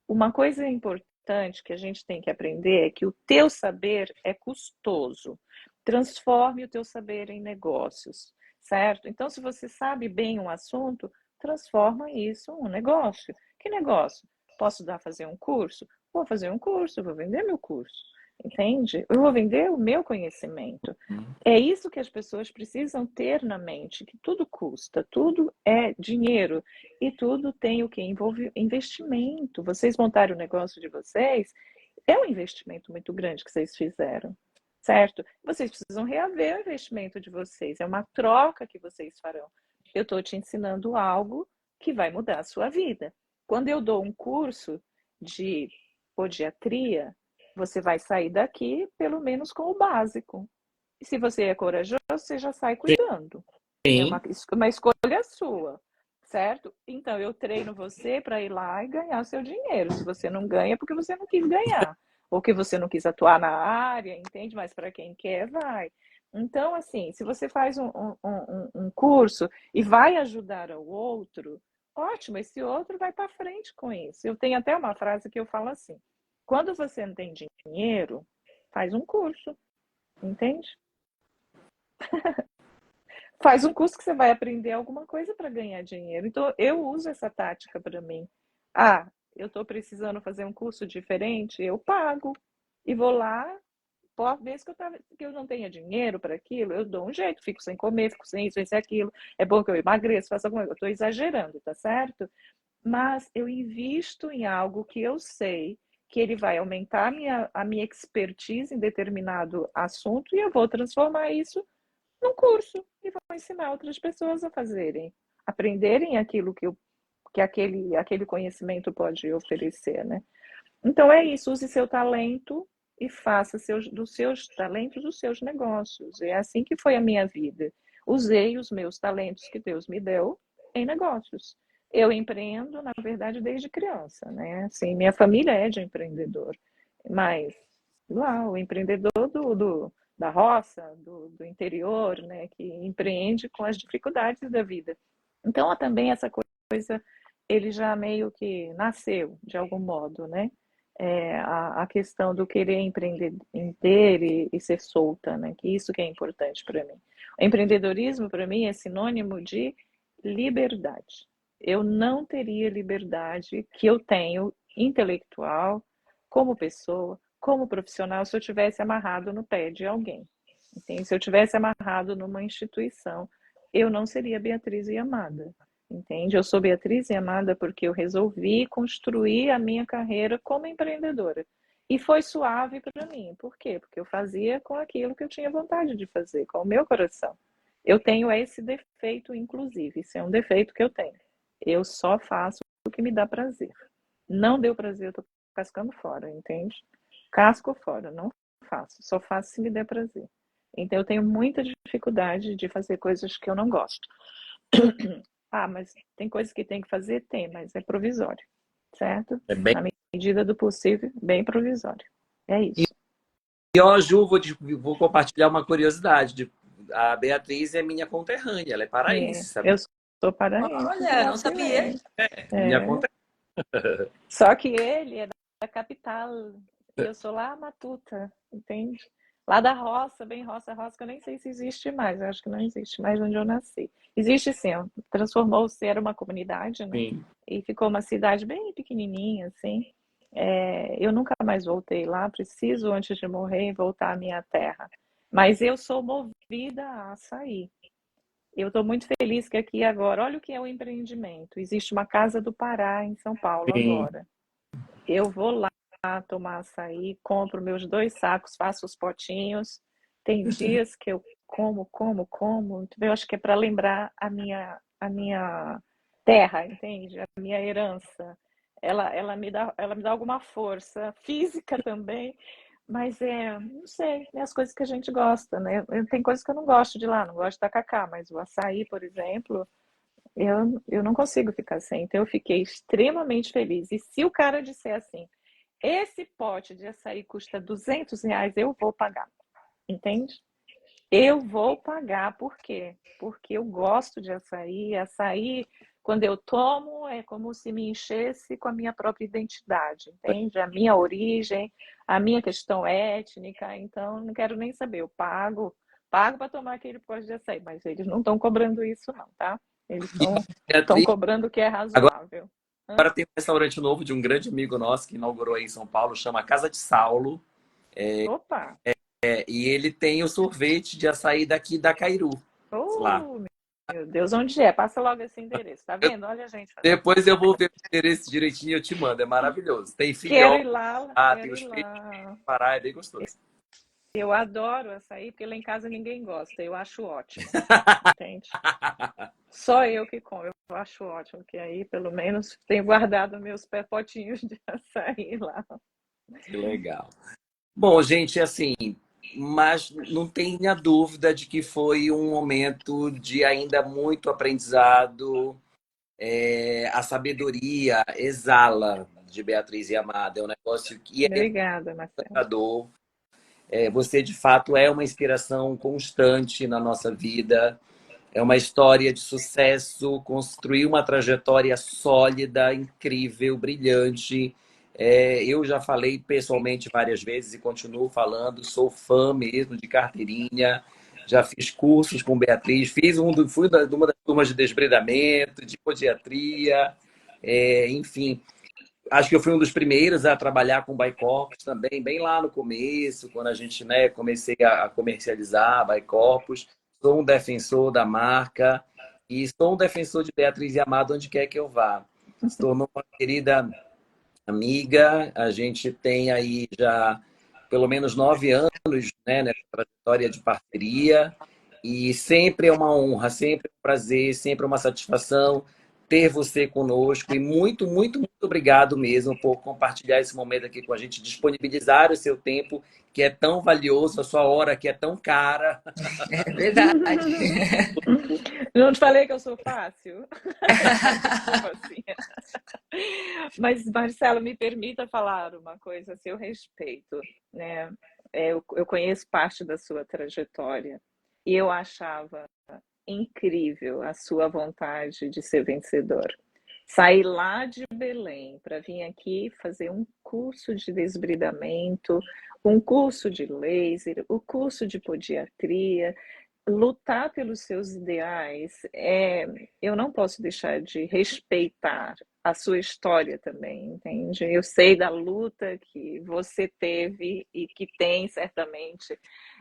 Uma coisa importante que a gente tem que aprender é que o teu saber é custoso. Transforme o teu saber em negócios, certo? Então, se você sabe bem um assunto, transforma isso em um negócio. Que negócio? Posso fazer um curso? Vou fazer um curso, vou vender meu curso. Entende? Eu vou vender o meu conhecimento. É isso que as pessoas precisam ter na mente, que tudo custa, tudo é dinheiro e tudo tem o que envolve investimento. Vocês montaram o negócio de vocês, é um investimento muito grande que vocês fizeram, certo? Vocês precisam reaver o investimento de vocês, é uma troca que vocês farão. Eu estou te ensinando algo que vai mudar a sua vida. Quando eu dou um curso de podiatria, você vai sair daqui pelo menos com o básico. E se você é corajoso, você já sai cuidando. É Sim. uma escolha sua, certo? Então eu treino você para ir lá e ganhar o seu dinheiro. Se você não ganha, é porque você não quis ganhar. Ou que você não quis atuar na área, entende? Mas para quem quer, vai. Então, assim, se você faz um curso e vai ajudar o outro, ótimo, esse outro vai para frente com isso. Eu tenho até uma frase que eu falo assim: quando você não tem dinheiro, faz um curso, entende? Faz um curso que você vai aprender alguma coisa para ganhar dinheiro. Então, eu uso essa tática para mim. Ah, eu estou precisando fazer um curso diferente, eu pago. E vou lá, mesmo que eu não tenha dinheiro para aquilo, eu dou um jeito, fico sem comer, fico sem isso, sem aquilo. É bom que eu emagreça, faça alguma coisa. Eu estou exagerando, tá certo? Mas eu invisto em algo que eu sei que ele vai aumentar a minha expertise em determinado assunto e eu vou transformar isso num curso e vou ensinar outras pessoas a fazerem, aprenderem aquilo que aquele conhecimento pode oferecer, né? Então é isso, use seu talento e faça dos seus talentos os seus negócios. É assim que foi a minha vida. Usei os meus talentos que Deus me deu em negócios. Eu empreendo, na verdade, desde criança, né? Assim, minha família é de empreendedor, mas lá o empreendedor da roça, do interior, né? Que empreende com as dificuldades da vida. Então, também essa coisa, ele já meio que nasceu, de algum modo, né? A questão do querer empreender e ser solta, né? Que isso que é importante para mim. O empreendedorismo, para mim, é sinônimo de liberdade. Eu não teria liberdade que eu tenho intelectual, como pessoa, como profissional, se eu tivesse amarrado no pé de alguém. Entende? Se eu tivesse amarrado numa instituição, eu não seria Beatriz e Amada. Entende? Eu sou Beatriz e Amada porque eu resolvi construir a minha carreira como empreendedora. E foi suave para mim. Por quê? Porque eu fazia com aquilo que eu tinha vontade de fazer, com o meu coração. Eu tenho esse defeito, inclusive. Isso é um defeito que eu tenho. Eu só faço o que me dá prazer. Não deu prazer, eu tô cascando fora, entende? Casco fora, não faço. Só faço se me der prazer. Então eu tenho muita dificuldade de fazer coisas que eu não gosto. Ah, mas tem coisas que tem que fazer? Tem, mas é provisório, certo? É bem... Na medida do possível, bem provisório. É isso. E, ó, Ju, vou compartilhar uma curiosidade. A Beatriz é minha conterrânea, ela é paraense, sabe? Eu sou paraense, Olha, não sabia. Minha conterrânea. Só que ele é da capital e eu sou lá Matuta, entende? Lá da roça, bem roça, que eu nem sei se existe mais, eu acho que não existe mais onde eu nasci. Existe sim, transformou-se, era uma comunidade, né? Sim. E ficou uma cidade bem pequenininha, assim. Eu nunca mais voltei lá, preciso, antes de morrer, voltar à minha terra. Mas eu sou movida a sair. Eu estou muito feliz que aqui agora, olha o que é o empreendimento. Existe uma Casa do Pará em São Paulo Sim. agora. Eu vou lá tomar açaí, compro meus 2 sacos, faço os potinhos. Tem dias que eu como. Eu acho que é para lembrar a minha terra, entende? A minha herança. Ela me dá alguma força física também, mas não sei, é as coisas que a gente gosta, né? Tem coisas que eu não gosto de lá, não gosto de tacacá, mas o açaí, por exemplo, eu não consigo ficar sem. Então eu fiquei extremamente feliz. E se o cara disser assim, esse pote de açaí custa R$ 200, eu vou pagar, entende? Eu vou pagar, por quê? Porque eu gosto de açaí. Açaí, quando eu tomo, é como se me enchesse com a minha própria identidade, entende? A minha origem, a minha questão étnica. Então, não quero nem saber. Eu pago para tomar aquele pote de açaí, mas eles não estão cobrando isso, não, tá? Eles estão Beatriz, cobrando o que é agora, razoável. agora tem um restaurante novo de um grande amigo nosso que inaugurou aí em São Paulo, chama Casa de Saulo. Opa! E ele tem o sorvete de açaí daqui da Cairu. Lá. Oh, meu Deus, onde é? Passa logo esse endereço, tá vendo? Olha a gente fazendo. Depois eu vou ver o endereço direitinho e eu te mando. É maravilhoso. Tem Quero filhó, ir lá, tem quero os ir peixes lá. do Pará, é bem gostoso. Eu adoro açaí, porque lá em casa ninguém gosta. Eu acho ótimo, entende? Só eu que como, eu acho ótimo, que aí pelo menos tenho guardado meus potinhos de açaí lá. Que legal. Bom, gente, assim, mas não tenha dúvida de que foi um momento de ainda muito aprendizado. A sabedoria exala de Beatriz e Amada. É um negócio que é Obrigada, Marcelo. encantador. Você, de fato, é uma inspiração constante na nossa vida. É uma história de sucesso, construir uma trajetória sólida, incrível, brilhante. Eu já falei pessoalmente várias vezes e continuo falando, sou fã mesmo de carteirinha, já fiz cursos com Beatriz, fui de uma das turmas de desbridamento, de podiatria, enfim. Acho que eu fui um dos primeiros a trabalhar com Bicorpus também, bem lá no começo, quando a gente, né, comecei a comercializar Bicorpus. Sou um defensor da marca e sou um defensor de Beatriz e Amado onde quer que eu vá. Se tornou uma querida amiga. A gente tem aí já pelo menos 9 anos, né, nessa trajetória de parceria. E sempre é uma honra, sempre é um prazer, sempre é uma satisfação ter você conosco. E muito, muito, muito obrigado mesmo por compartilhar esse momento aqui com a gente, disponibilizar o seu tempo, que é tão valioso, a sua hora que é tão cara. É verdade. Não te falei que eu sou fácil? Desculpa, assim. Mas, Marcelo, me permita falar uma coisa a seu respeito, né? Eu conheço parte da sua trajetória e eu achava incrível a sua vontade de ser vencedor. Sair lá de Belém para vir aqui fazer um curso de desbridamento, um curso de laser, o curso de podiatria, lutar pelos seus ideais, eu não posso deixar de respeitar a sua história também, entende? Eu sei da luta que você teve e que tem certamente,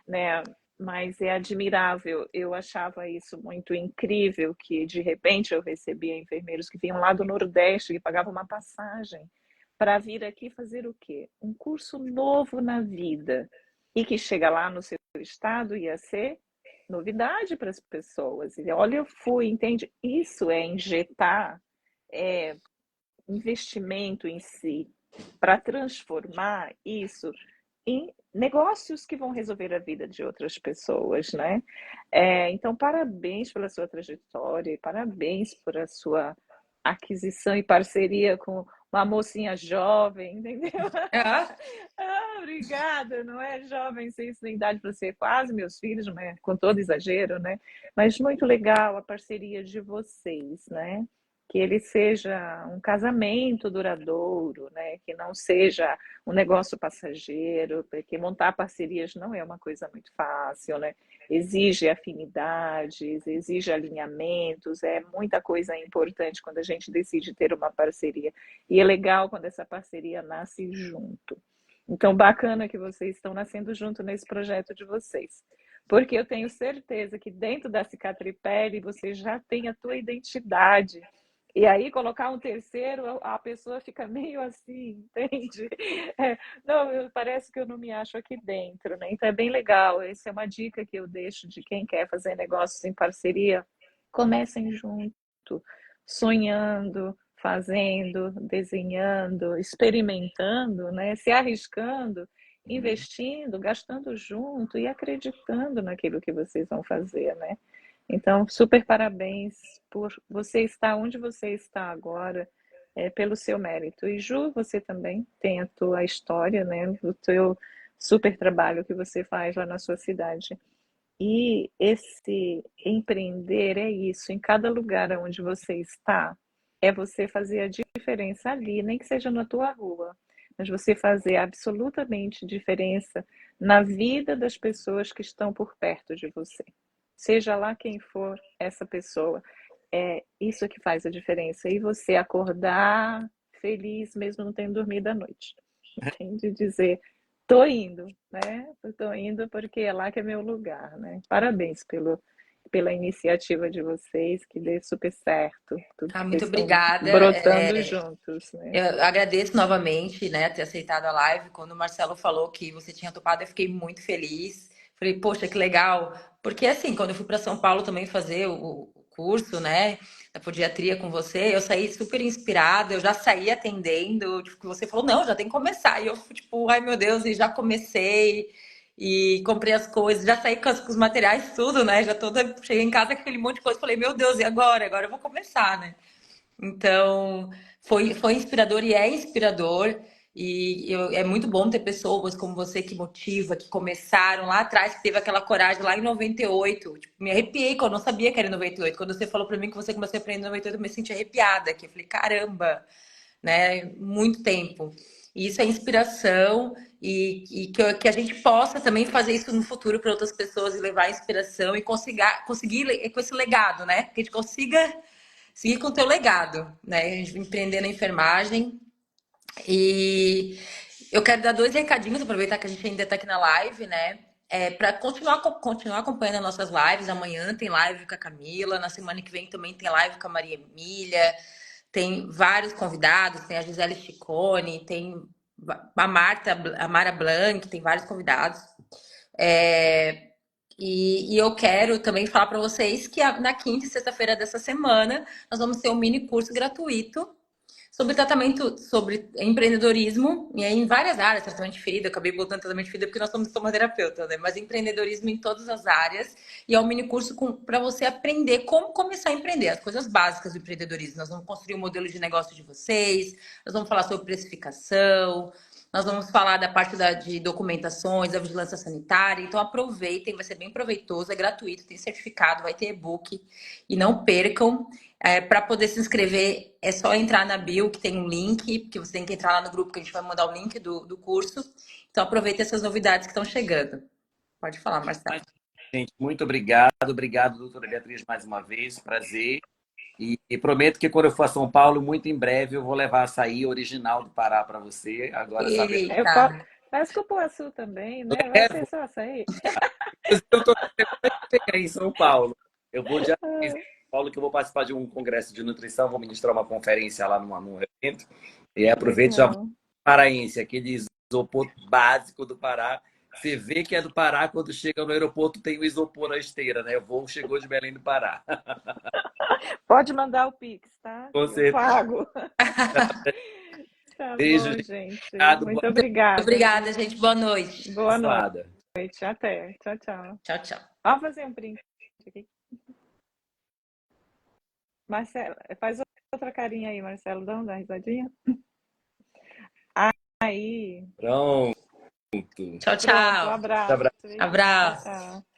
né? Mas é admirável. Eu achava isso muito incrível que de repente eu recebia enfermeiros que vinham lá do Nordeste que pagavam uma passagem para vir aqui fazer o quê? Um curso novo na vida e que chega lá no seu estado ia ser novidade para as pessoas. E olha, eu fui, entende? Isso é injetar é, investimento em si para transformar isso em negócios que vão resolver a vida de outras pessoas, né? Então, parabéns pela sua trajetória e parabéns por a sua aquisição e parceria com uma mocinha jovem, entendeu? Ah, Obrigada, não é jovem, sem isso, nem idade para ser quase meus filhos, né? Com todo exagero, né? Mas muito legal a parceria de vocês, né? Que ele seja um casamento duradouro, né? Que não seja um negócio passageiro, porque montar parcerias não é uma coisa muito fácil, né? Exige afinidades, exige alinhamentos, é muita coisa importante quando a gente decide ter uma parceria. E é legal quando essa parceria nasce junto. Então, bacana que vocês estão nascendo junto nesse projeto de vocês. Porque eu tenho certeza que dentro da Cicatripele você já tem a tua identidade. E aí colocar um terceiro, a pessoa fica meio assim, entende? Não, parece que eu não me acho aqui dentro, né? Então é bem legal. Essa é uma dica que eu deixo de quem quer fazer negócios em parceria. Comecem junto, sonhando, fazendo, desenhando, experimentando, né? Se arriscando, investindo, gastando junto e acreditando naquilo que vocês vão fazer, né? Então, super parabéns por você estar onde você está agora, pelo seu mérito. E Ju, você também tem a tua história, né? O teu super trabalho que você faz lá na sua cidade. E esse empreender é isso, em cada lugar onde você está, é você fazer a diferença ali, nem que seja na tua rua, mas você fazer absolutamente diferença na vida das pessoas que estão por perto de você. Seja lá quem for essa pessoa, é isso que faz a diferença. E você acordar feliz mesmo não tendo dormido à noite. Entende? Dizer, tô indo, né? Tô indo porque é lá que é meu lugar, né? Parabéns pela iniciativa de vocês, que dê super certo, tudo que muito vocês estão obrigada. brotando juntos, né? Eu agradeço novamente, né, ter aceitado a live. Quando o Marcelo falou que você tinha topado, eu fiquei muito feliz. Falei, poxa, que legal. Porque assim, quando eu fui para São Paulo também fazer o curso, né, da podiatria com você, eu saí super inspirada, eu já saí atendendo, tipo, que você falou, não, já tem que começar. E eu fui tipo, ai meu Deus, e já comecei e comprei as coisas, já saí com os materiais, tudo, né? Já toda, cheguei em casa com aquele monte de coisa, falei, meu Deus, e agora? Agora eu vou começar, né? Então, foi inspirador e é inspirador. É muito bom ter pessoas como você que motiva, que começaram lá atrás, que teve aquela coragem lá em 98. Tipo, me arrepiei quando eu não sabia que era em 98. Quando você falou pra mim que você começou a aprender em 98, eu me senti arrepiada. Que eu falei, caramba, né? Muito tempo. E isso é inspiração e que a gente possa também fazer isso no futuro para outras pessoas e levar inspiração e conseguir com esse legado, né? Que a gente consiga seguir com o teu legado, né? Empreender na enfermagem. E eu quero dar dois recadinhos, aproveitar que a gente ainda está aqui na live, né? Para continuar acompanhando as nossas lives. Amanhã tem live com a Camila, na semana que vem também tem live com a Maria Emília. tem vários convidados, tem a Gisele Chicone, tem a Marta, a Mara Blanc, tem vários convidados. É, e eu quero também falar para vocês que na quinta e sexta-feira dessa semana nós vamos ter um mini curso gratuito sobre tratamento, sobre empreendedorismo, e aí em várias áreas, tratamento de ferida, eu acabei botando tratamento de ferida porque nós somos somaterapeuta, né? Mas empreendedorismo em todas as áreas, e é um mini curso para você aprender como começar a empreender, as coisas básicas do empreendedorismo. Nós vamos construir o modelo de negócio de vocês, nós vamos falar sobre precificação, nós vamos falar da parte de documentações, da vigilância sanitária. Então aproveitem, vai ser bem proveitoso, é gratuito, tem certificado, vai ter e-book. E não percam. Para poder se inscrever, é só entrar na bio, que tem um link, que você tem que entrar lá no grupo, que a gente vai mandar o link do curso. Então aproveita essas novidades que estão chegando. Pode falar, Marcelo. Gente, muito obrigado. Obrigado, doutora Beatriz, mais uma vez. Prazer. E prometo que quando eu for a São Paulo, muito em breve, eu vou levar açaí original do Pará para você. Agora, sabe? Eu posso... Mas cupuaçu também, né? Vai ser só açaí. Eu estou em São Paulo. Eu vou dia 3 de São Paulo, que eu vou participar de um congresso de nutrição, vou ministrar uma conferência lá num evento. E aproveito já paraense, aquele isopor básico do Pará. Você vê que é do Pará, quando chega no aeroporto tem o isopor na esteira, né? O voo chegou de Belém do Pará. Pode mandar o Pix, tá? Com certeza. Eu pago. Tá Beijo, bom, gente. obrigado. Muito obrigada. Obrigada, gente. Boa noite. Boa noite. Até. Tchau, tchau. Tchau, tchau. Ó, fazer um print aqui. Marcelo, faz outra carinha aí, Marcelo. Dá uma risadinha. Aí. Pronto. Tchau, tchau. Pronto, um abraço. Abraço. Tchau, tchau.